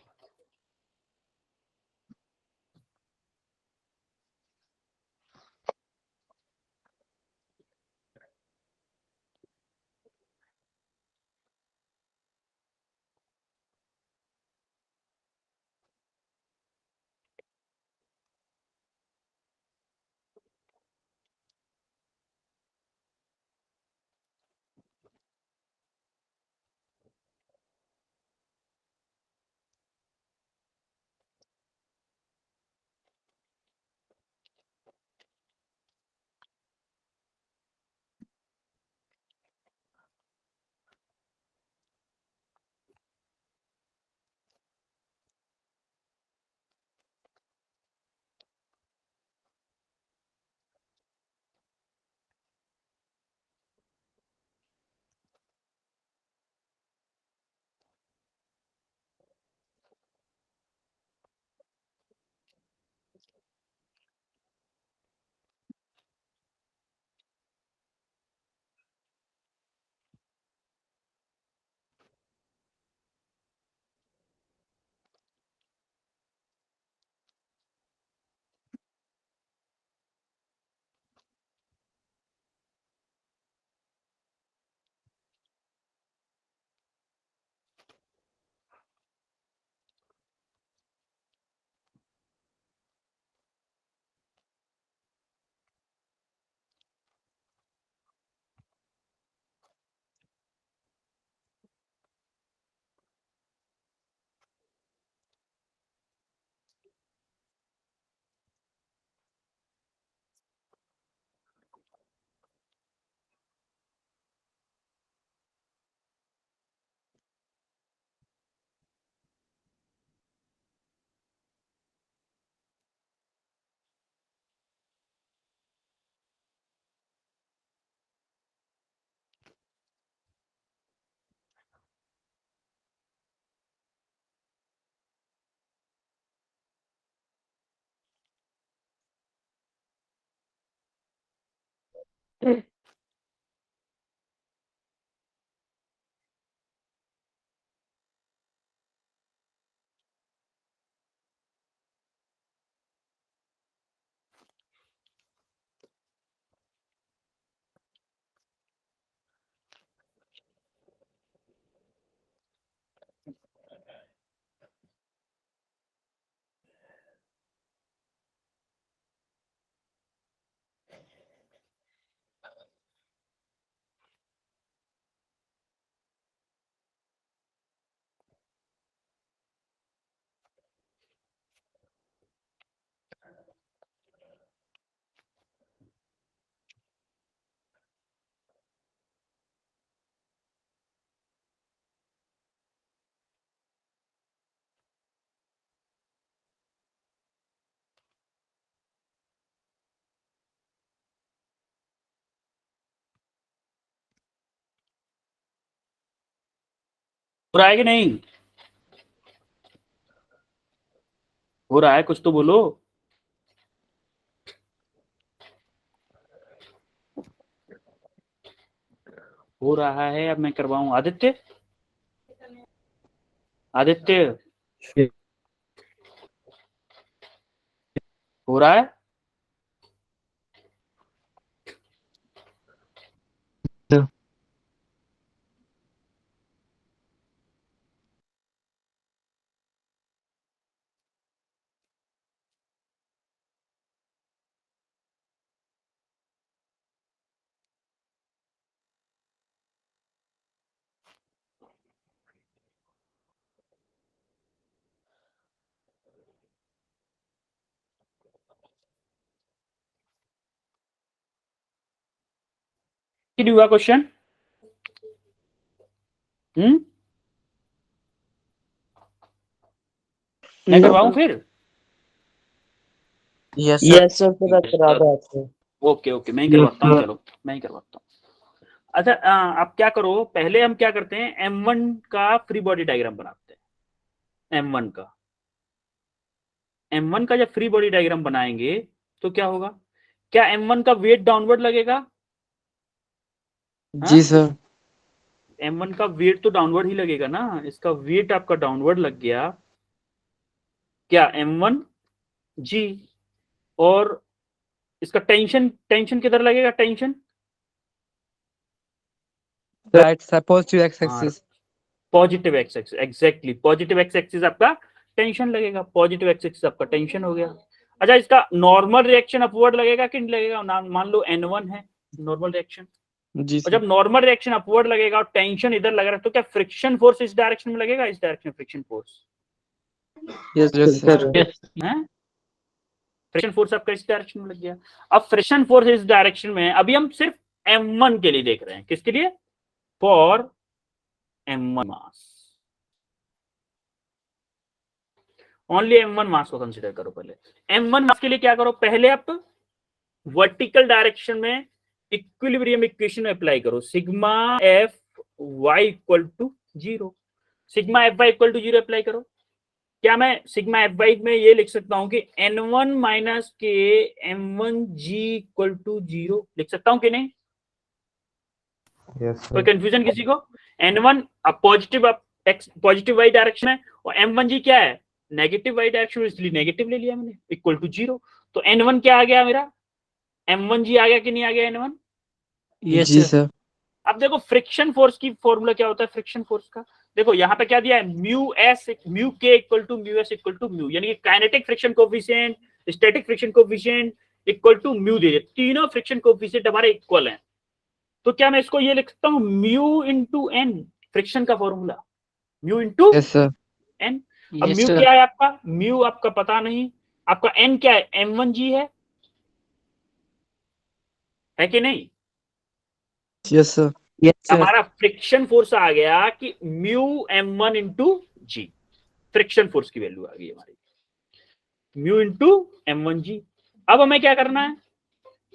हो रहा है कि नहीं? हो रहा है, कुछ तो बोलो। हो रहा है, अब मैं करवाऊं। आदित्य, आदित्य हो रहा है? कि हुआ क्वेश्चन? मैं करवाऊं फिर? यस यस सर पूरा करा दो आपको। ओके ओके, मैं ही करवाता हूँ। चलो मैं ही करवाता हूँ। अच्छा, आप क्या करो, पहले हम क्या करते हैं, M1 का फ्री बॉडी डायग्राम बनाते हैं। M1 का जब फ्री बॉडी डायग्राम बनाएंगे तो क्या होगा? क्या M1 का वेट डाउनवर्ड लगेगा? जी सर। M1 का वेट तो डाउनवर्ड ही लगेगा ना। इसका वेट आपका डाउनवर्ड लग गया, क्या M1 जी। और इसका टेंशन, टेंशन किधर लगेगा? Tension right sir, positive x axis. Positive x axis, exactly positive x axis आपका टेंशन लगेगा। पॉजिटिव एक्स एक्सिस आपका टेंशन हो गया। अच्छा, इसका नॉर्मल रिएक्शन अपवर्ड लगेगा कि नहीं लगेगा? मान लो N1 है नॉर्मल रिएक्शन, जी और जब नॉर्मल रिएक्शन अपवर्ड लगेगा और टेंशन इधर लग रहा है, तो क्या फ्रिक्शन फोर्स इस डायरेक्शन में लगेगा? इस डायरेक्शन में फ्रिक्शन फोर्स यस सर। है। फ्रिक्शन फोर्स आपका इस डायरेक्शन में लग गया। अब फ्रिक्शन फोर्स इस डायरेक्शन में, अभी हम सिर्फ M1 के लिए देख रहे हैं। किसके लिए? For M1 mass, only M1 मास को कंसीडर करो। पहले M1 मास के लिए क्या करो, पहले आप वर्टिकल डायरेक्शन में इक्विलिब्रियम इक्वेशन अप्लाई करो। Sigma F Y equal to 0, sigma F Y equal to 0 apply करो। क्या मैं सिग्मा एफ वाई में ये लिख सकता हूं कि N1 माइनस के M1 जी इक्वल टू 0 लिख सकता हूं कि नहीं? कोई कंफ्यूजन किसी को? N1 अब पॉजिटिव, अब एक्स पॉजिटिव वाई डायरेक्शन है, और M1 जी क्या है? नेगेटिव वाई डायरेक्शन, इसलिए नेगेटिव ले लिया मैंने, इक्वल टू 0। तो N1 क्या आ गया मेरा? M1 जी आ गया कि नहीं आ गया N1? यस जी सर। सर। अब देखो फ्रिक्शन फोर्स की फॉर्मूला क्या होता है फ्रिक्शन फोर्स का। देखो यहाँ पे क्या दिया है, म्यू एस म्यू के equal to mu S equal to mu, यानी कि kinetic friction coefficient, static friction coefficient equal to mu दे दिया। तीनों फ्रिक्शन कोफिशिएंट हमारे इक्वल हैं। तो क्या मैं इसको ये लिख सकता हूँ, म्यू इंटू एन, फ्रिक्शन का formula mu into yes sir. N. अब म्यू क्या है आपका? म्यू आपका पता नहीं, आपका एन क्या है? M1 जी है कि नहीं? Yes sir. हमारा फ्रिक्शन फोर्स आ गया कि म्यू M1 इंटू जी, फ्रिक्शन फोर्स की वैल्यू आ गई हमारी, म्यू इंटू M1 जी। अब हमें क्या करना है,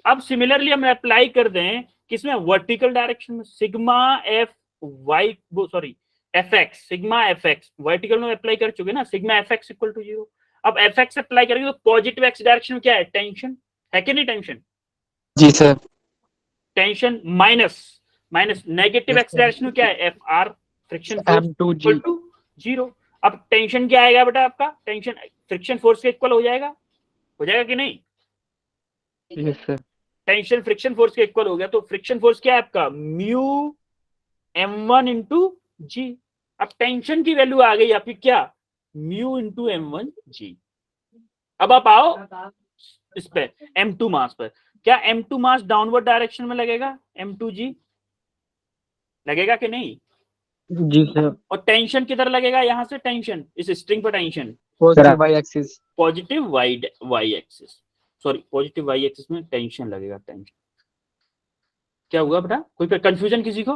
अब सिमिलरली हम अप्लाई कर दें किसमें? वर्टिकल डायरेक्शन में। Sigma F Y, sorry F X, sigma F X vertical में अप्लाई कर चुके ना, sigma F X equal to 0। अब एफ एक्स अप्लाई करेंगे तो पॉजिटिव एक्स डायरेक्शन में क्या है? टेंशन है कि नहीं? टेंशन जी सर। Tension minus negative Yes, sir. Acceleration क्या है, F R friction force M2G. Equal to 0। अब टेंशन क्या आएगा बेटा, आपका टेंशन फ्रिक्शन फोर्स के इक्वल हो जाएगा कि नहीं? Yes, sir. Tension friction force के इक्वल हो गया, तो फ्रिक्शन फोर्स क्या है आपका, म्यू m1 इंटू जी। अब टेंशन की वैल्यू आ गई आपकी क्या, म्यू इंटू m1 जी। अब आप आओ इस पे m2 मास पर, क्या m2 मास डाउनवर्ड डायरेक्शन में लगेगा, m2 जी लगेगा कि नहीं? जी सर। और टेंशन किधर लगेगा, यहां से टेंशन इस स्ट्रिंग पर tension positive Y axis. Positive Y axis, sorry positive Y axis में टेंशन लगेगा, टेंशन। क्या हुआ बेटा, कोई कंफ्यूजन किसी को?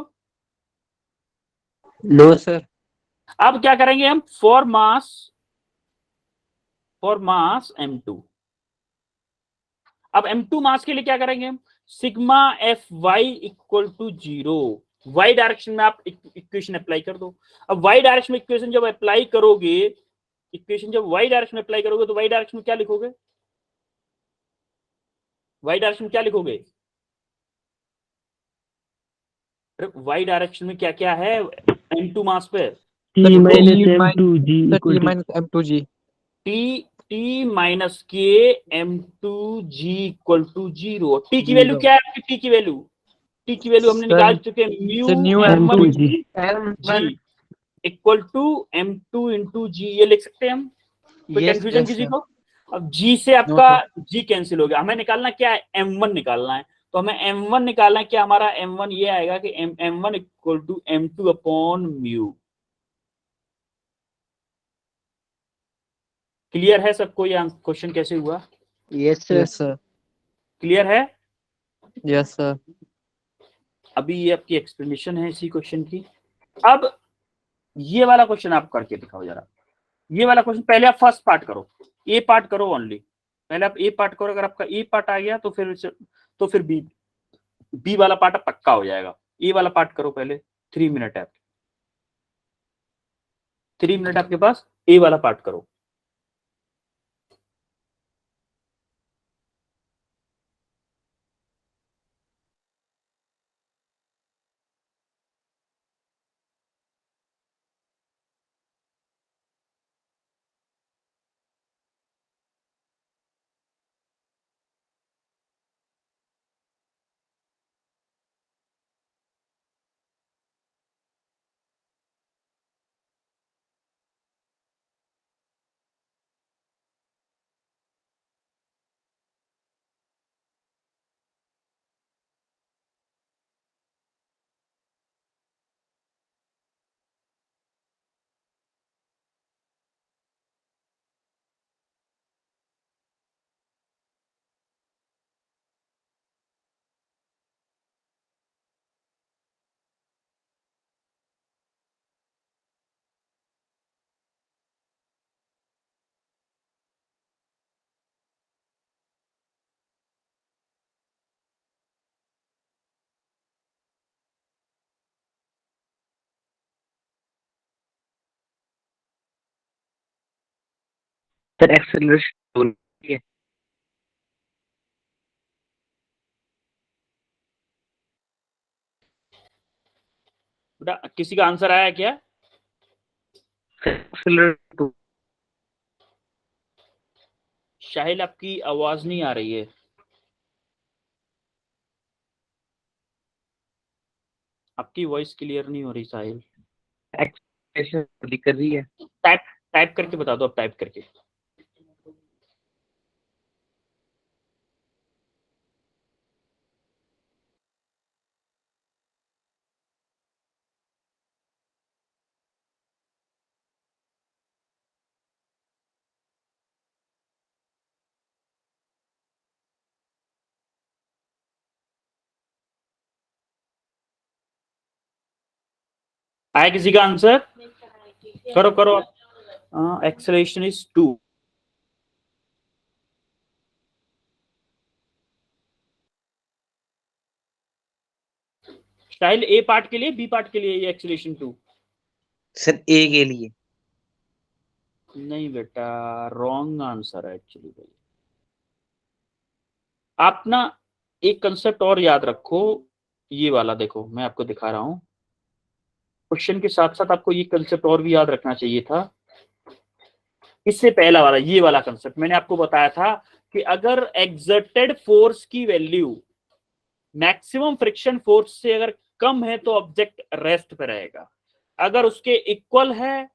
No sir. अब क्या करेंगे हम, फॉर मास m2, अब m2 मास के लिए क्या करेंगे हम, sigma F Y equal to 0, Y direction में आप इक्वेशन अप्लाई कर दो। अब वाई डायरेक्शन में इक्वेशन जब अप्लाई करोगे, इक्वेशन जब वाई डायरेक्शन में अप्लाई करोगे तो वाई डायरेक्शन में क्या लिखोगे, वाई डायरेक्शन में क्या लिखोगे, वाई डायरेक्शन में क्या क्या है m2 मास पे, T minus M2G equal to M2G। T minus के m2 G equal to 0। T की वैल्यू क्या है आपकी, टी की वैल्यू हमने Sir, निकाल चुके हैं, mu nu m1 M2G g equal to m2 into g, ये लिख सकते हैं हम। कोई Yes, कंफ्यूजन yes, किसी sir. को? अब जी से No, आपका sir. जी कैंसिल हो गया, हमें निकालना क्या है, m1 निकालना है। तो हमें m1 निकालना है, क्या हमारा m1 ये आएगा कि m1 equal to m2 upon mu. Clear है सबको ये क्वेश्चन कैसे हुआ? Yes, sir. Yes, sir. Clear है? Yes, sir. अभी ये आपकी एक्सप्लेनेशन है इसी क्वेश्चन की। अब ये वाला क्वेश्चन आप करके दिखाओ जरा, ये वाला क्वेश्चन पहले आप फर्स्ट पार्ट करो, ए पार्ट करो ओनली, पहले आप ए पार्ट करो। अगर आपका ए पार्ट आ गया तो फिर बी वाला पार्ट पक्का हो जाएगा। ए वाला पार्ट करो पहले, 3 मिनट है, 3 मिनट आपके पास, ए वाला पार्ट करो। Sir, acceleration. बेटा किसी का आंसर आया क्या? Acceleration. शाहिल आपकी आवाज नहीं आ रही है। आपकी वॉइस क्लियर नहीं हो रही साहिल। Acceleration दिख रही है। टाइप करके बता दो, अब टाइप करके। आया किसी का आंसर? करो। Acceleration is 2। Shahil A part के लिए, बी पार्ट के लिए ये एक्सेलरेशन 2? सर ए के लिए। नहीं बेटा, रॉन्ग आंसर है एक्चुअली भाई। आप ना एक कंसेप्ट और याद रखो, ये वाला देखो, मैं आपको दिखा रहा हूँ। क्वेश्चन के साथ साथ आपको ये कंसेप्ट और भी याद रखना चाहिए था। इससे पहला वाला, ये वाला कंसेप्ट मैंने आपको बताया था कि अगर एक्सर्टेड फोर्स की वैल्यू मैक्सिमम फ्रिक्शन फोर्स से अगर कम है तो ऑब्जेक्ट रेस्ट पे रहेगा, अगर उसके इक्वल है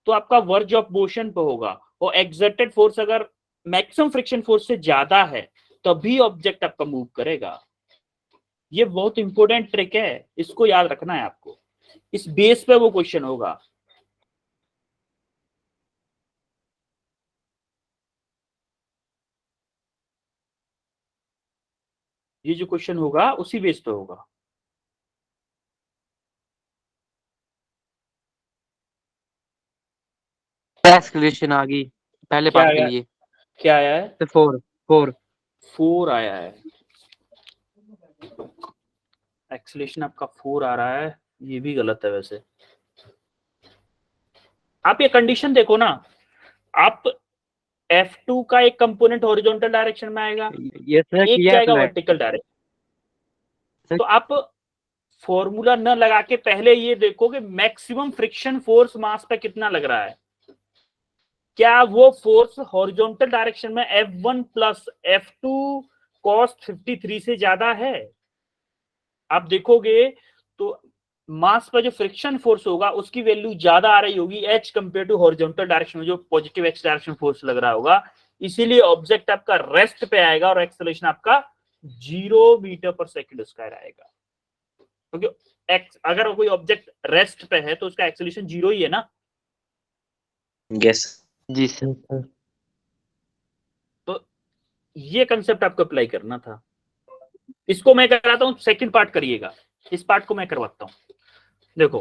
तो आपका वर्ज ऑफ मोशन पे होगा, और एक्सर्टेड फोर्स अगर मैक्सिमम फ्रिक्शन फोर्स से ज्यादा है तभी ऑब्जेक्ट आपका मूव करेगा। ये बहुत इंपॉर्टेंट ट्रिक है, इसको याद रखना है आपको, इस बेस पे वो क्वेश्चन होगा। ये जो क्वेश्चन होगा उसी बेस पे होगा। एक्सक्लेमेशन आ गई पहले क्या पार्ट के आया, लिए। क्या आया है? तो 4 4 आया है, एक्सेलेरेशन आपका 4 आ रहा है, ये भी गलत है वैसे। आप ये कंडीशन देखो ना, आप F2 का एक कंपोनेंट हॉरिजॉन्टल डायरेक्शन में आएगा, ये सर एक किया जाएगा अप्लाई। Vertical direction. तो आप फॉर्मूला न लगा के पहले ये देखो कि मैक्सिमम फ्रिक्शन फोर्स मास पे कितना लग रहा है, क्या वो फोर्स हॉरिजॉन्टल डायरेक्शन में F1 प्लस F2 cos 53 से ज्यादा है। आप देखोगे तो मास पर जो फ्रिक्शन फोर्स होगा उसकी वैल्यू ज्यादा आ रही होगी H compare to horizontal direction में जो पॉजिटिव X डायरेक्शन फोर्स लग रहा होगा, इसीलिए ऑब्जेक्ट आपका रेस्ट पे आएगा और एक्सेलरेशन आपका 0 मीटर पर सेकंड स्क्वायर आएगा, क्योंकि अगर कोई ऑब्जेक्ट रेस्ट पे है तो उसका एक्सेलरेशन 0 ही है ना। यस जी सर। तो ये कंसेप्ट आपको अप्लाई करना था। इसको मैं कराता हूं, सेकंड पार्ट करिएगा, इस पार्ट को मैं करवाता हूं। देखो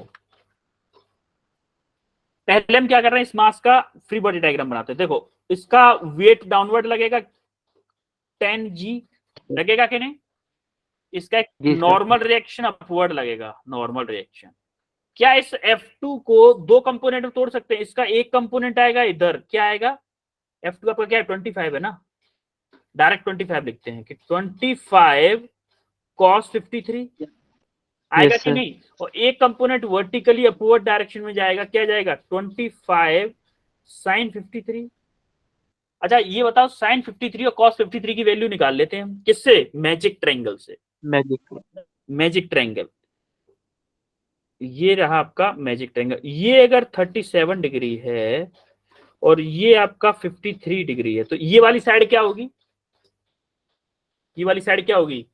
पहले हम क्या कर रहे हैं, इस मास का फ्री बॉडी डायग्राम बनाते हैं। देखो इसका वेट डाउनवर्ड लगेगा 10g, लगेगा कि नहीं? इसका एक जी सर। नॉर्मल रिएक्शन अपवर्ड लगेगा, नॉर्मल रिएक्शन। क्या इस F2 को दो कंपोनेंट में तोड़ सकते हैं? इसका एक कंपोनेंट आएगा इधर, क्या आएगा, F2 आपका क्या है 25 है ना, डायरेक्ट 25 लिखते हैं कि 25 cos 53 आएगा यस कि सर। नहीं, और एक कंपोनेंट वर्टिकली अपवर्ड डायरेक्शन में जाएगा, क्या जाएगा 25 sin 53। अच्छा ये बताओ sin 53 और cos 53 की वैल्यू निकाल लेते हैं हम, किससे, मैजिक ट्रायंगल से। मैजिक। मैजिक ट्रायंगल, ये रहा आपका मैजिक ट्रायंगल। ये अगर 37 डिग्री है और ये आपका 53 डिग्री है, तो ये वाली साइड क्या होगी, ये वाली साइड क्या होगी?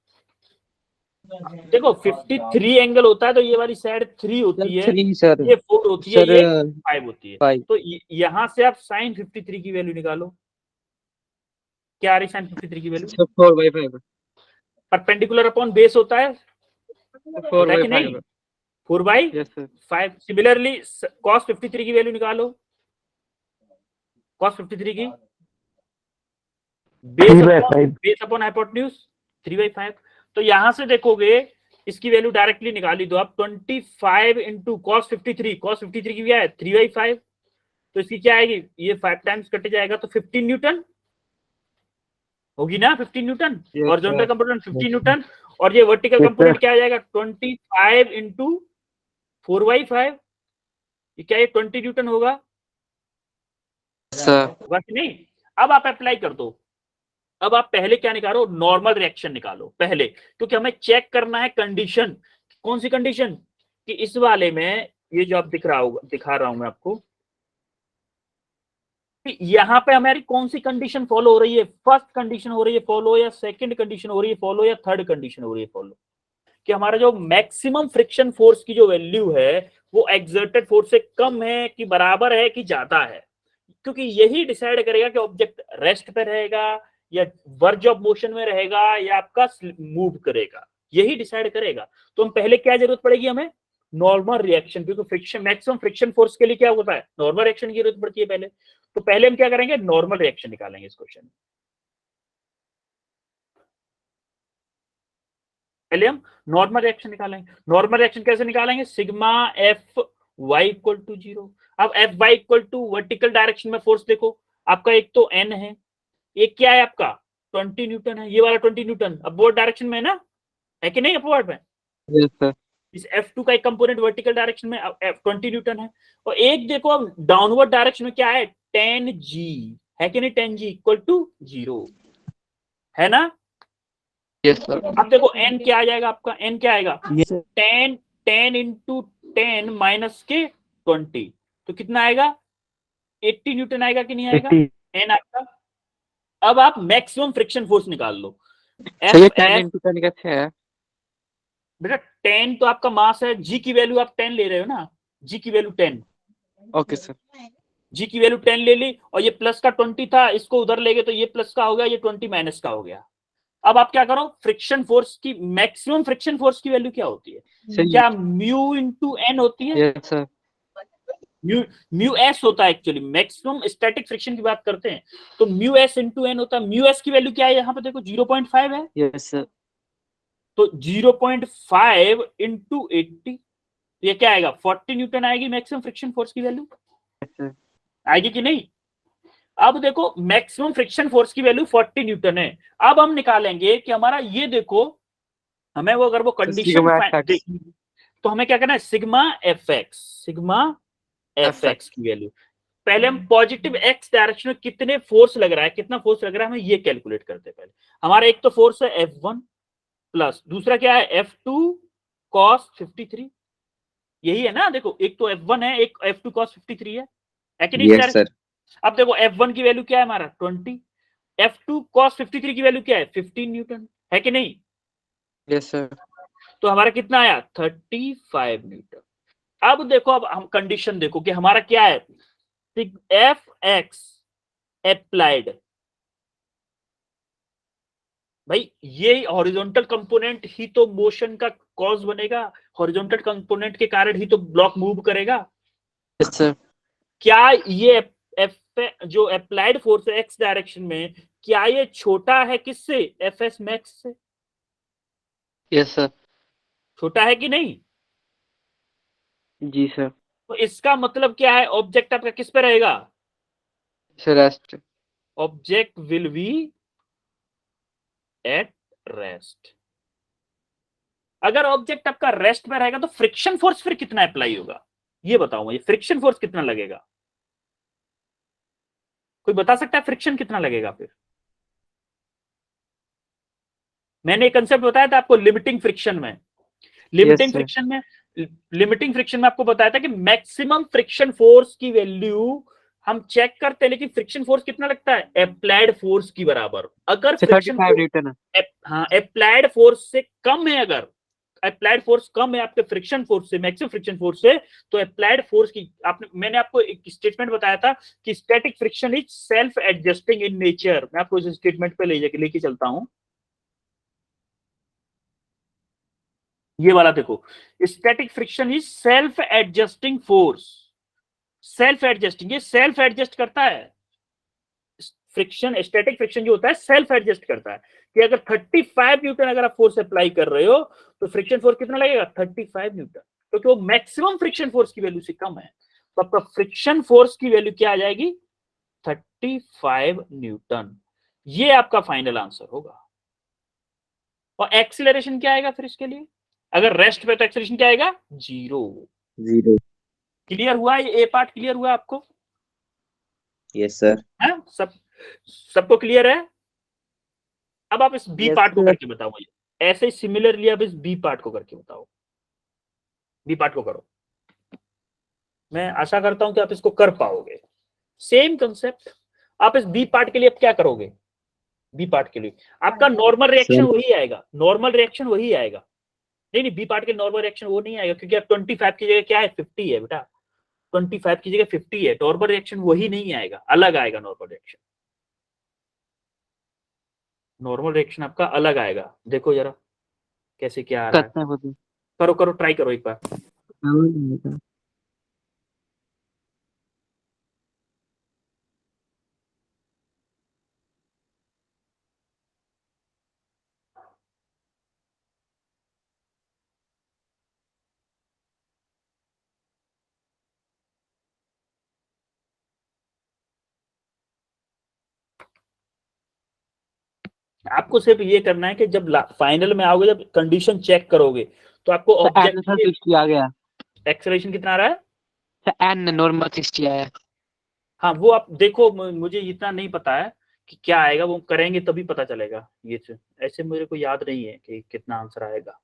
देखो 53 एंगल होता है तो ये वाली साइड 3 होती है, 3 सर। ये 4 होती है, सर ये 5 होती है। 5। तो यहां से आप sin 53 की वैल्यू निकालो, क्या आ रही sin 53 की वैल्यू? 4/5। परपेंडिकुलर अपॉन बेस होता है, होता है कि नहीं, 4/5। 4/5। Yes sir. सिमिलरली cos 53 की वैल्यू निकालो, cos 53 की बेस अपॉन हाइपोटेन्यूज 3/5। तो यहां से देखोगे इसकी वैल्यू डायरेक्टली निकाली दो आप, 25 इंटू cos 53, cos 53 की क्या है 3/5, तो इसकी क्या आएगी, ये 5 टाइम्स कट जाएगा तो 15 न्यूटन होगी ना, 15 न्यूटन हॉरिजॉन्टल कंपोनेंट 15 न्यूटन, और ये वर्टिकल कंपोनेंट क्या आ जाएगा 25 इंटू 4/5, ये क्या, ये 20 न्यूटन होगा सर। बस नहीं। अब आप अप्लाई कर दो, अब आप पहले क्या निकालो, नॉर्मल रिएक्शन निकालो पहले, क्योंकि हमें चेक करना है कंडीशन, कौन सी कंडीशन, कि इस वाले में ये जो आप दिखा रहा हूं मैं आपको, यहां पे हमारी कौन सी कंडीशन फॉलो हो रही है, फर्स्ट कंडीशन हो रही है फॉलो, या सेकंड कंडीशन हो रही है फॉलो, या थर्ड कंडीशन हो रही है फॉलो, कि हमारा जो मैक्सिमम फ्रिक्शन फोर्स की जो वैल्यू है वो एक्सर्टेड फोर्स से कम है कि बराबर है कि ज्यादा है, क्योंकि यही डिसाइड करेगा कि ऑब्जेक्ट रेस्ट पे रहेगा या वर्ज ऑफ मोशन में रहेगा या आपका मूव करेगा, यही डिसाइड करेगा। तो हम पहले क्या जरूरत पड़ेगी हमें, नॉर्मल रिएक्शन, क्योंकि फ्रिक्शन मैक्सिमम फ्रिक्शन फोर्स के लिए क्या होता है, नॉर्मल रिएक्शन की जरूरत पड़ती है पहले। तो पहले हम क्या करेंगे, नॉर्मल रिएक्शन निकालेंगे इस क्वेश्चन में, पहले हम नॉर्मल रिएक्शन निकालेंगे। नॉर्मल रिएक्शन कैसे निकालेंगे, sigma F Y equal to 0। अब F Y equal to vertical direction में फोर्स देखो, आपका एक तो एन है, एक क्या है आपका 20 न्यूटन है, ये वाला 20 न्यूटन, अब वो डायरेक्शन में है ना, है कि नहीं अपवर्ड में? Yes, sir. इस F2 का एक कंपोनेंट वर्टिकल डायरेक्शन में 20 न्यूटन है, और एक देखो अब डाउनवर्ड डायरेक्शन में क्या है 10G, है कि नहीं? 10G इक्वल टू 0, है ना? Yes, sir. अब देखो n क्या आ जाएगा आपका, n क्या आएगा Yes, sir. 10 इंटू 10 माइनस के 20, तो कितना आएगा 80 न्यूटन आएगा कि नहीं आएगा? 80. n आपका। अब आप मैक्सिमम फ्रिक्शन फोर्स निकाल लो। सर ये एफ 10 एफ into 10 कैसे है? बेटा 10 तो आपका मास है, g की वैल्यू आप 10 ले रहे हो ना, g की वैल्यू 10, Okay, sir. g की वैल्यू 10 ले ली, और ये प्लस का 20 था, इसको उधर ले गए तो ये प्लस का हो गया, ये 20 माइनस का हो गया। अब आप क्या करो, फ्रिक्शन फोर्स की मैक्सिमम फ्रिक्शन फोर्स की वैल्यू क्या होती है? सर क्या म्यू इंटू एन होती है? Yes, sir. म्यू एस होता है एक्चुअली, मैक्सिमम स्टैटिक फ्रिक्शन की बात करते हैं तो म्यू एस इंटू एन होता है। म्यू एस की वैल्यू क्या है यहाँ पे देखो 0.5 है, Yes, sir. तो 0.5 इंटू 80, ये क्या आएगा 40 न्यूटन आएगी मैक्सिमम फ्रिक्शन फोर्स की वैल्यू, Yes, sir. आएगी कि नहीं? अब देखो मैक्सिमम फ्रिक्शन फोर्स की वैल्यू 40 न्यूटन है। अब हम निकालेंगे कि हमारा ये देखो, हमें वो अगर वो कंडीशन sigma FX. तो हमें क्या करना है सिग्मा एफ एक्स की वैल्यू, पहले हम पॉजिटिव एक्स डायरेक्शन में कितने फोर्स लग रहा है, कितना फोर्स लग रहा है, हमें ये कैलकुलेट करते हैं पहले। हमारा एक तो फोर्स है F1 प्लस दूसरा क्या है F2 cos 53, यही है ना? देखो एक तो F1 है, एक F2 cos 53 है कि नहीं Yes, sir. अब देखो F1 की वैल्यू क्या है हमारा 20, F2 cos 53 की वैल्यू क्या है 15 न्यूटन, है कि नहीं? Yes, sir. तो हमारा कितना आया 35 न्यूटन। अब देखो, अब हम कंडीशन देखो कि हमारा क्या है, एफ एक्स एप्लाइड, भाई ये हॉरिजॉन्टल कंपोनेंट ही तो मोशन का कॉज बनेगा, हॉरिजॉन्टल कंपोनेंट के कारण ही तो ब्लॉक मूव करेगा। Yes, sir. क्या ये एफ जो अप्लाइड फोर्स है एक्स डायरेक्शन में, क्या ये छोटा है किससे, एफ एस मैक्स से? Yes, sir. छोटा है कि नहीं? जी सर। तो इसका मतलब क्या है, ऑब्जेक्ट आपका किस पे रहेगा? Sir rest. Object will be at rest. अगर ऑब्जेक्ट आपका रेस्ट में रहेगा तो फ्रिक्शन फोर्स फिर कितना अप्लाई होगा, ये बताओ मुझे, फ्रिक्शन फोर्स कितना लगेगा? कोई बता सकता है फ्रिक्शन कितना लगेगा फिर? मैंने एक कंसेप्ट बताया था आपको लिमिटिंग फ्रिक्शन में, लिमिटिंग sir. फ्रिक्शन में लिमिटिंग फ्रिक्शन में आपको बताया था कि मैक्सिमम फ्रिक्शन फोर्स की वैल्यू हम चेक करते हैं, लेकिन फ्रिक्शन फोर्स कितना लगता है अप्लाइड फोर्स की बराबर। अगर फ्रिक्शन 35 न्यूटन है। हाँ अप्लाइड फोर्स से कम है, अगर अप्लाइड फोर्स कम है आपके फ्रिक्शन फोर्स से, मैक्सिमम फ्रिक्शन फोर्स से, तो अप्लाइड फोर्स की मैंने आपको एक स्टेटमेंट बताया था कि static friction is self adjusting in nature. मैं आपको इस स्टेटमेंट पे लेके चलता हूं, ये वाला देखो, static friction is self adjusting force, self adjusting, ये सेल्फ एडजस्ट करता है। फ्रिक्शन, स्टैटिक फ्रिक्शन जो होता है सेल्फ एडजस्ट करता है कि अगर 35 न्यूटन अगर आप फोर्स अप्लाई कर रहे हो तो फ्रिक्शन फोर्स कितना लगेगा 35 न्यूटन, क्योंकि वो मैक्सिमम फ्रिक्शन फोर्स की वैल्यू से कम है। तो आपका फ्रिक्शन फोर्स की वैल्यू क्या आ जाएगी 35 न्यूटन, ये आपका फाइनल आंसर होगा। और एक्सीलरेशन क्या आएगा फिर इसके लिए, अगर रेस्ट पे तो एक्सीलरेशन क्या आएगा 0। 0. क्लियर हुआ, ये ए पार्ट क्लियर हुआ आपको? Yes, sir. है सबको क्लियर है? अब आप इस बी Yes, पार्ट को sir. करके बताओ मुझे, ऐसे सिमिलरली आप इस बी पार्ट को करके बताओ, बी पार्ट को करो, मैं आशा करता हूं कि आप इसको कर पाओगे। सेम कंसेप्ट, आप इस बी पार्ट के लिए आप क्या करोगे, बी पार्ट के लिए आपका नॉर्मल रिएक्शन Sir. वही आएगा, नॉर्मल रिएक्शन वही आएगा। नहीं बी पार्ट के नॉर्मल रिएक्शन वो नहीं आएगा, क्योंकि आप 25 की जगह क्या है 50 है बेटा, 25 की जगह 50 है, नॉर्मल रिएक्शन वही नहीं आएगा, अलग आएगा नॉर्मल रिएक्शन, नॉर्मल रिएक्शन आपका अलग आएगा। देखो जरा कैसे क्या आ रहा है, करते हैं खुद। करो करो ट्राई करो एक बार। आपको सिर्फ ये करना है कि जब फाइनल में आओगे, जब कंडीशन चेक करोगे, तो आपको सर एन ऑब्जेक्ट सर 60 आ गया। एक्सेलरेशन कितना आ रहा है? सर एन नॉर्मल 60 आया। हाँ वो आप देखो, मुझे इतना नहीं पता है कि क्या आएगा, वो करेंगे तभी पता चलेगा। ये ऐसे मेरे को याद नहीं है कि कितना आंसर आएगा,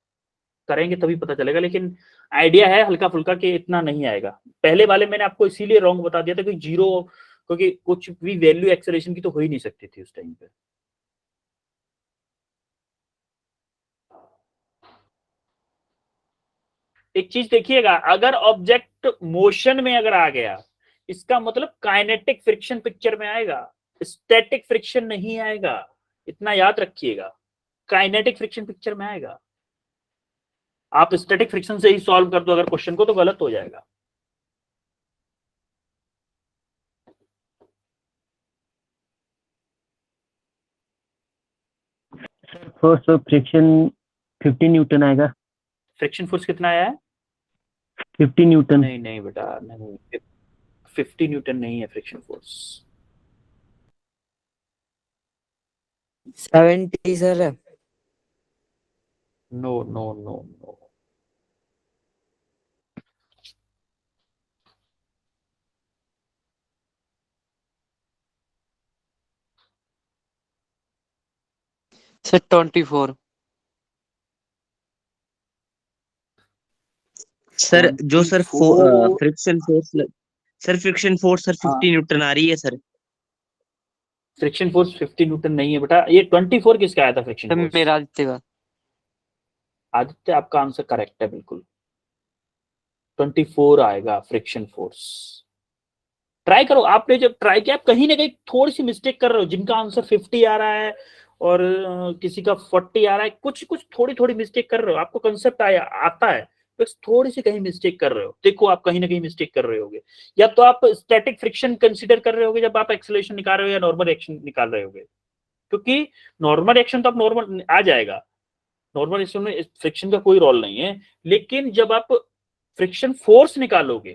करेंगे तभी पता चलेगा, लेकिन आइडिया है हल्का फुल्का कि इतना नहीं आएगा। पहले वाले मैंने आपको इसीलिए रॉन्ग बता दिया था कि जीरो, क्योंकि कुछ भी वैल्यू एक्सेलरेशन की तो हो ही नहीं सकती थी उस टाइम पे। एक चीज देखिएगा, अगर ऑब्जेक्ट मोशन में अगर आ गया, इसका मतलब काइनेटिक फ्रिक्शन पिक्चर में आएगा, स्टैटिक फ्रिक्शन नहीं आएगा, इतना याद रखिएगा। काइनेटिक फ्रिक्शन पिक्चर में आएगा। आप स्टैटिक फ्रिक्शन से ही सॉल्व कर दो अगर क्वेश्चन को, तो गलत हो जाएगा। फोर्स ऑफ फ्रिक्शन 50 न्यूटन आएगा। फ्रिक्शन फोर्स कितना आया है? 50 न्यूटन। नहीं नहीं बेटा, नहीं, 50 न्यूटन नहीं है friction force. 70 sir. No no no no. Sir 24। Sir जो sir 24 friction force sir friction force sir 50 newton आ रही है सर। फ्रिक्शन फोर्स 50 न्यूटन नहीं है बेटा। ये 24 किसका आया था फ्रिक्शन सर फोर्स? मेरा आदित्य का। आदित्य आपका आंसर करेक्ट है बिल्कुल, 24 आएगा फ्रिक्शन फोर्स। ट्राई करो, आपने जब ट्राई किया, आप कहीं ना कहीं थोड़ी सी मिस्टेक कर रहे हो। जिनका आंसर 50 आ रहा है और किसी का 40 आ रहा है, कुछ कुछ थोड़ी थोड़ी मिस्टेक कर रहे हो। आपको कंसेप्ट आया आता है, बस थोड़ी सी कहीं मिस्टेक कर रहे हो। देखो आप कहीं ना कहीं मिस्टेक कर रहे होगे, या तो आप स्टैटिक फ्रिक्शन कंसीडर कर रहे होगे जब आप एक्सेलरेशन निकाल रहे हो, या नॉर्मल एक्शन निकाल रहे होगे। क्योंकि नॉर्मल एक्शन तो आप नॉर्मल आ जाएगा, नॉर्मल एक्शन में फ्रिक्शन का कोई रोल नहीं है। लेकिन जब आप फ्रिक्शन फोर्स निकालोगे,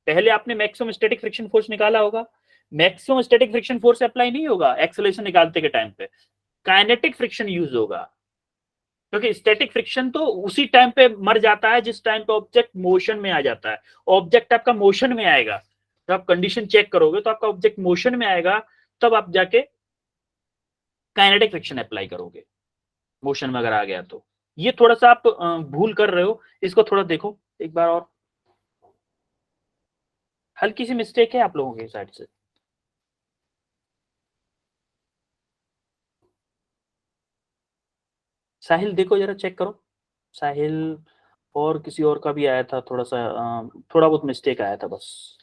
पहले आपने मैक्सिमम स्टैटिक फ्रिक्शन फोर्स निकाला होगा, maximum static friction force apply नहीं होगा एक्सेलरेशन निकालते के टाइम पे, काइनेटिक फ्रिक्शन यूज होगा। क्योंकि स्टैटिक फ्रिक्शन तो उसी टाइम पे मर जाता है जिस टाइम पे ऑब्जेक्ट मोशन में आ जाता है। ऑब्जेक्ट आपका मोशन में आएगा, जब आप कंडीशन चेक करोगे तो आपका ऑब्जेक्ट मोशन में आएगा, तब आप जाके काइनेटिक फ्रिक्शन अप्लाई करोगे। मोशन में अगर आ गया तो ये थोड़ा सा आप भूल कर रहे हो, इसको थोड़ा देखो एक बार और। हल्की सी मिस्टेक है आप लोगों की साइड से। साहिल देखो जरा, चेक करो साहिल, और किसी और का भी आया था थोड़ा सा, थोड़ा बहुत मिस्टेक आया था बस।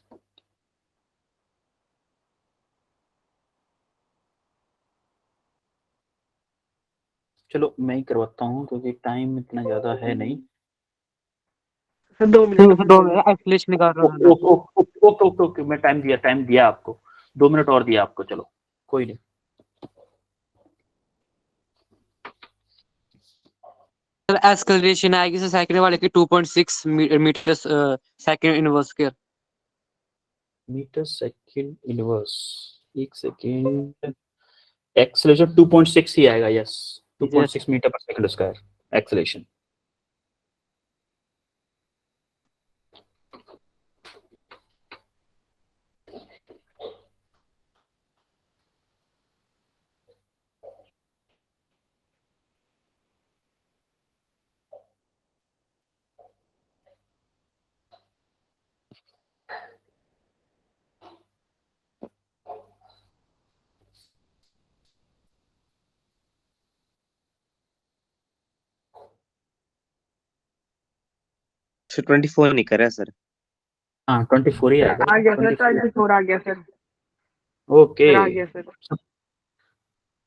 चलो मैं ही करवाता हूँ क्योंकि टाइम इतना ज्यादा है नहीं। Sir 2 minute. एक्सेलरेशन निकाल रहा हूँ। ओके ओके ओके ओके, मैं टाइम दिया आपको, 2 मिनट और दिया आपको, चलो कोई नहीं। सर एक्सेलरेशन आएगी सर सेकंड वाले की 2.6 metre second inverse square. Metre second inverse, एक सेकंड। एक्सेलरेशन 2.6 ही आएगा, yes 2.6 metre per second square acceleration. Sir 24 नहीं कर रहा सर। हाँ 24 ही आएगा। आ गया सर, 24 आ गया सर। ओके, आ गया सर।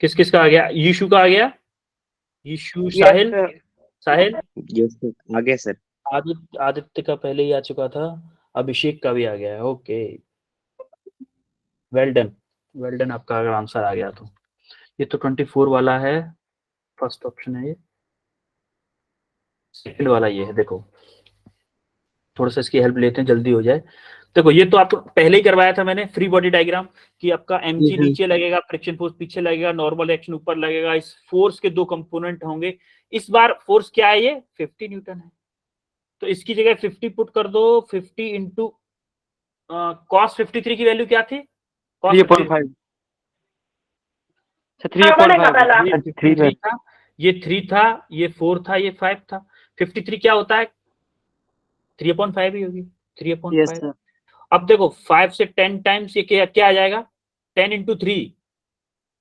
किस किस का आ गया? यीशु का आ गया, यीशु, साहिल, साहिल, यस सर आ गया सर। आदित्य का पहले ही आ चुका था, अभिषेक का भी आ गया है। Okay, well done, well done, आपका अगर आंसर आ गया तो। ये तो 24 वाला है, फर्स्ट ऑप्शन है ये। सेकंड वाला ये है, देखो थोड़ा सा इसकी हेल्प लेते हैं जल्दी हो जाए। देखो ये तो आपको पहले ही करवाया था मैंने फ्री बॉडी डायग्राम कि आपका mg जी, जी। नीचे लगेगा, फ्रिक्शन फोर्स पीछे लगेगा, नॉर्मल एक्शन ऊपर लगेगा, इस फोर्स के दो कंपोनेंट होंगे। इस बार फोर्स क्या है, ये 50 न्यूटन है, तो इसकी जगह 50 पुट कर दो, 50 इंटू कॉस 53 की वैल्यू क्या थी, cos 3.5 3.5 ये 53 था, ये 3 था, ये 4 था, ये 5 था, 53 क्या होता है 3/5 ही होगी, 3/5। यस सर अब देखो 5 से 10 टाइम्स ये क्या आ जाएगा, 10 इंटू 3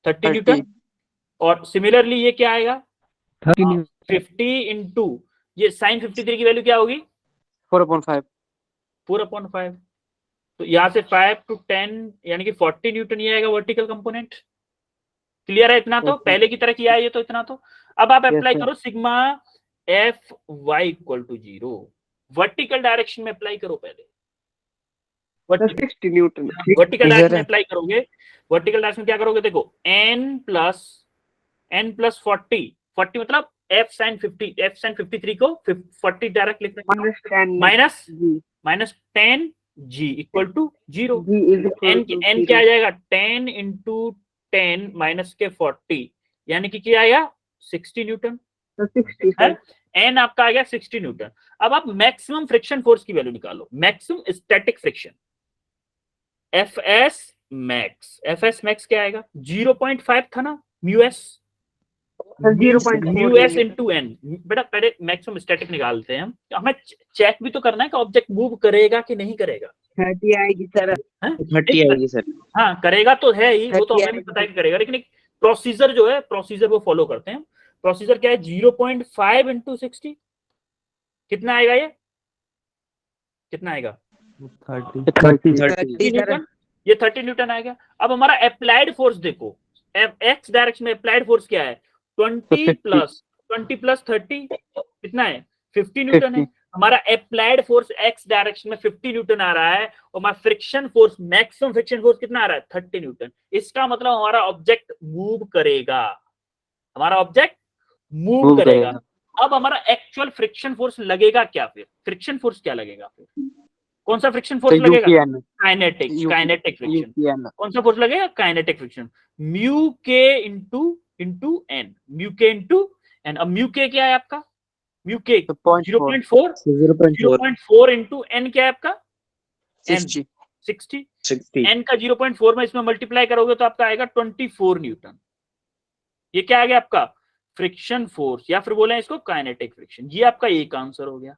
30 न्यूटन, और सिमिलरली ये क्या आएगा 50 इंटू ये साइन 53 की वैल्यू क्या होगी 4.5 4/5। तो यहाँ से 5 to 10 यानी कि 40 न्यूटन ये आएगा वर्टिकल कंपोनेंट। क्लियर है इतना तो, Okay. पहले की तरह किया है ये तो इतना तो। अब आप Yes, अप्लाई sir. करो sigma F Y equal to 0, vertical direction में अप्लाई करो पहले, 60 newton. Vertical Is direction there में अप्लाई करोगे, वर्टिकल डायरेक्शन क्या करोगे, देखो n प्लस 40 मतलब f sin 53 को 40 डायरेक्ट लिख रहे हैं, minus 10 g equal to 0। n क्या आ जाएगा 10 इंटू 10 माइनस के 40 यानी कि क्या आएगा 60 न्यूटन, n आपका आ गया 60 न्यूटन। अब आप मैक्सिमम फ्रिक्शन फोर्स की वैल्यू निकालो, maximum static friction FS max क्या आएगा 0.5 था ना mu S, mu S into N. बेटा पहले मैक्सिमम स्टैटिक निकालते हैं हम, हमें चेक भी तो करना है कि ऑब्जेक्ट मूव करेगा कि नहीं करेगा। 30 आएगी सर, 30 आएगी सर। हाँ करेगा तो है ही, वो तो हमें भी पता है कि करेगा, लेकिन एक प्रोसीजर जो है प्रोसीजर वो फॉलो करते हैं। प्रोसीजर क्या है 0.5 इंटू 60 कितना आएगा, ये कितना आएगा 30 न्यूटन, ये 30 न्यूटन आएगा। अब हमारा अप्लाइड फोर्स देखो, एक्स डायरेक्शन में अप्लाइड फोर्स क्या है 20 प्लस 30 कितना है 50 न्यूटन है। हमारा अप्लाइड फोर्स एक्स डायरेक्शन में 50 न्यूटन आ रहा है, और हमारा friction force maximum friction force कितना आ रहा है 30 न्यूटन। इसका मतलब हमारा ऑब्जेक्ट मूव करेगा, हमारा ऑब्जेक्ट मूव करेगा। अब हमारा एक्चुअल फ्रिक्शन फोर्स लगेगा क्या, फिर फ्रिक्शन फोर्स क्या लगेगा, फिर कौन सा फ्रिक्शन फोर्स लगेगा काइनेटिक फ्रिक्शन। कौन सा फोर्स लगेगा काइनेटिक फ्रिक्शन, म्यू के इंटू एन, म्यू के इंटू एन। अब म्यू के क्या है आपका, म्यू के 0.4 इंटू एन क्या है आपका 60 एन का 0.4 में इसमें मल्टीप्लाई करोगे तो आपका आएगा 24 न्यूटन। ये क्या आ गया आपका फ्रिक्शन फोर्स, या फिर बोले इसको काइनेटिक फ्रिक्शन। ये आपका एक आंसर हो गया।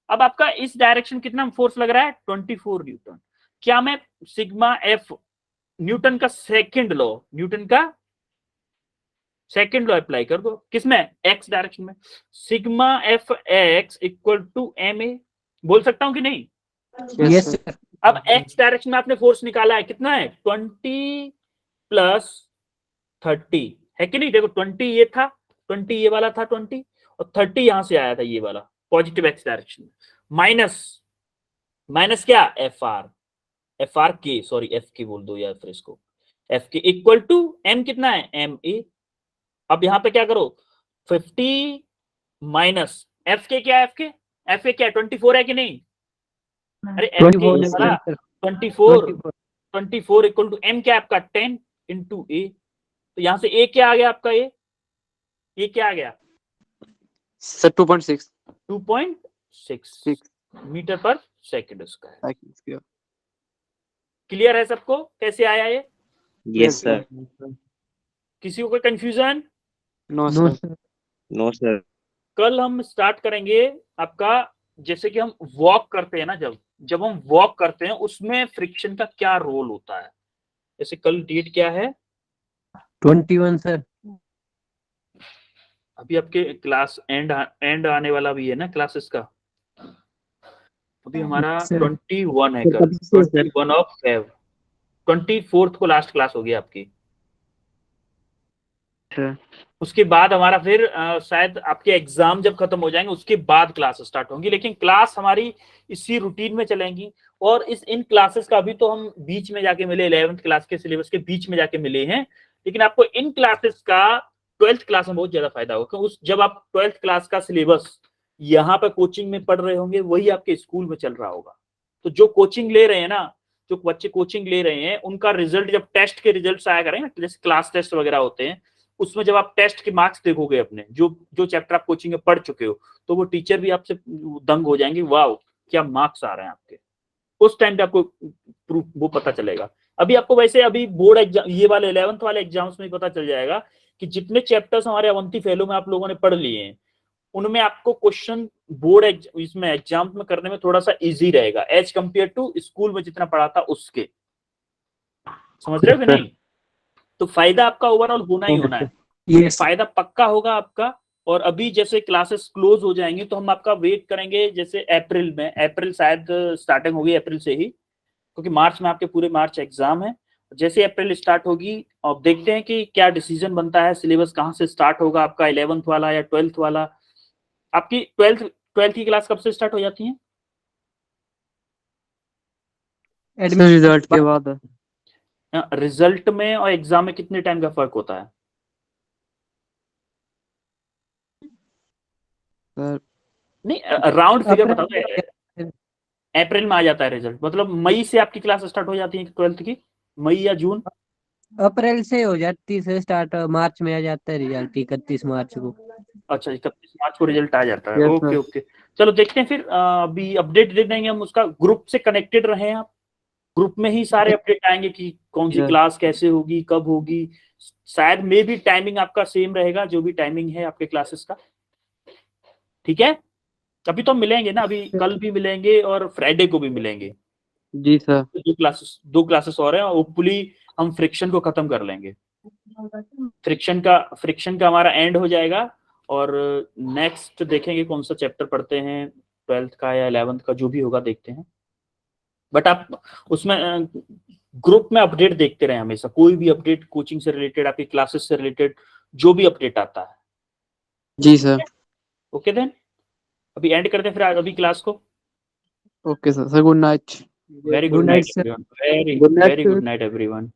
अब आपका इस डायरेक्शन कितना फोर्स लग रहा है 24 न्यूटन। क्या मैं सिग्मा एफ न्यूटन का सेकंड लॉ अप्लाई कर दो, किसमें एक्स डायरेक्शन में, sigma F X equal to M A, बोल सकता हूं कि नहीं। Yes, sir. अब एक्स डायरेक्शन में आपने फोर्स निकाला है, कितना है 20 प्लस 30 है कि नहीं। देखो 20 ये था, 20 ये वाला था 20, और 30 यहां से आया था ये वाला पॉजिटिव एक्स डायरेक्शन में, माइनस क्या एफ आर के, सॉरी एफ के बोल दो यार, फिर इसको एफ के इक्वल टू एम कितना है एम ए। अब यहां पे क्या करो 50 माइनस एफ के क्या है, एफ के क्या है 24 है कि नहीं, अरे एफ के 24 इक्वल टू एम क्या है आपका 10 इंटू ए। तो यहां से ए क्या आ गया आपका, ये क्या आ गया sir 2.6 metre per second square. Clear है सबको कैसे आया ये, यस सर। किसी को कोई confusion. No No, sir sir. No sir. कल हम स्टार्ट करेंगे आपका, जैसे कि हम वॉक करते हैं ना, जब हम वॉक करते हैं उसमें फ्रिक्शन का क्या रोल होता है। जैसे कल डेट क्या है 21, sir. अभी आपके क्लास एंड आने वाला भी है ना क्लासेस का, अभी हमारा Sir. 21 है कल, 21 ऑफ फेब, 24 को लास्ट क्लास होगी आपकी। उसके बाद हमारा फिर शायद आपके एग्जाम जब खत्म हो जाएंगे उसके बाद क्लास स्टार्ट होंगी, लेकिन क्लास हमारी इसी रूटीन में चलेंगी। और इन क्लासेस का अभी तो हम बीच में जाके मिले, 11th क्लास के सिलेबस के बीच में जाके मिले हैं, लेकिन आपको इन क्लासेस का 12th क्लास में बहुत ज्यादा फायदा होगा, क्योंकि जब आप 12th क्लास का सिलेबस यहाँ पे कोचिंग में पढ़ रहे होंगे वही आपके स्कूल में चल रहा होगा। तो जो कोचिंग ले रहे हैं ना, जो बच्चे कोचिंग ले रहे हैं, उनका रिजल्ट जब टेस्ट के रिजल्ट आया करेंगे, जैसे क्लास टेस्ट वगैरह होते हैं, उसमें जब आप टेस्ट के मार्क्स देखोगे अपने, जो चैप्टर आप कोचिंग में पढ़ चुके हो, तो वो टीचर भी आपसे दंग हो जाएंगे, वाह क्या मार्क्स आ रहे हैं आपके। उस टाइम पे आपको प्रूफ वो पता चलेगा। अभी आपको वैसे अभी बोर्ड एग्जाम, ये वाले 11th वाले एग्जाम्स में पता चल जाएगा कि जितने चैप्टर्स हमारे अवंती फेलो में आप लोगों ने पढ़ लिए हैं, उनमें आपको क्वेश्चन बोर्ड इसमें एग्जाम में करने में थोड़ा सा इजी रहेगा एज कंपेयर टू स्कूल में जितना पढ़ा था उसके। समझ रहे हो कि नहीं? तो फायदा आपका ओवरऑल होना ही होना है, ये फायदा पक्का होगा आपका। और अभी जैसे क्लासेस क्लोज हो जाएंगी तो हम आपका वेट करेंगे, जैसे अप्रैल में, अप्रैल शायद स्टार्टिंग होगी अप्रैल से ही, क्योंकि मार्च में आपके पूरे मार्च एग्जाम है। जैसे अप्रैल स्टार्ट होगी और देखते हैं कि क्या डिसीजन बनता है, सिलेबस कहाँ से स्टार्ट होगा आपका, 11th वाला या 12th वाला। आपकी 12th की क्लास कब से स्टार्ट हो जाती है? एडमिशन रिजल्ट के बाद। रिजल्ट में और एग्जाम में कितने टाइम का फर्क होता है? सर नहीं, राउंड फिगर अप्रैल बताओ। अप्रैल में आ जाता है रिजल्ट, मतलब मई से आपकी क्लास स्टार्ट हो जाती है 12th की, मई या जून? अप्रैल से हो जाती है स्टार्ट, मार्च में आ जाता है रिजल्ट 31 मार्च को। अच्छा 31 मार्च को रिजल्ट आ जाता है। Yes, okay sir. ओके, चलो देखते हैं फिर। अभी अपडेट दे देंगे हम उसका, ग्रुप से कनेक्टेड रहे आप, ग्रुप में ही सारे अपडेट आएंगे कि कौन सी Yes. क्लास कैसे होगी, कब होगी। शायद मे भी टाइमिंग आपका सेम रहेगा, जो भी टाइमिंग है आपके क्लासेस का। ठीक है, अभी तो हम मिलेंगे ना, अभी कल भी मिलेंगे और फ्राइडे को भी मिलेंगे। जी सर। दो क्लासेस और हैं, और होपफुली हम फ्रिक्शन को खत्म कर लेंगे। फ्रिक्शन का हमारा एंड हो जाएगा, और नेक्स्ट देखेंगे कौन सा चैप्टर पढ़ते हैं, 12th का या 11th का, जो भी होगा देखते हैं। बट आप उसमें ग्रुप में अपडेट देखते रहे हमेशा, कोई भी अपडेट कोचिंग से रिलेटेड, आपकी क्लासेस से रिलेटेड जो भी अपडेट आता है। जी सर। ओके देन, अभी एंड करते हैं फिर अभी क्लास को। Okay sir. Sir good night. Very good Good night night, sir. Everyone, very Good night, very sir. Good night everyone.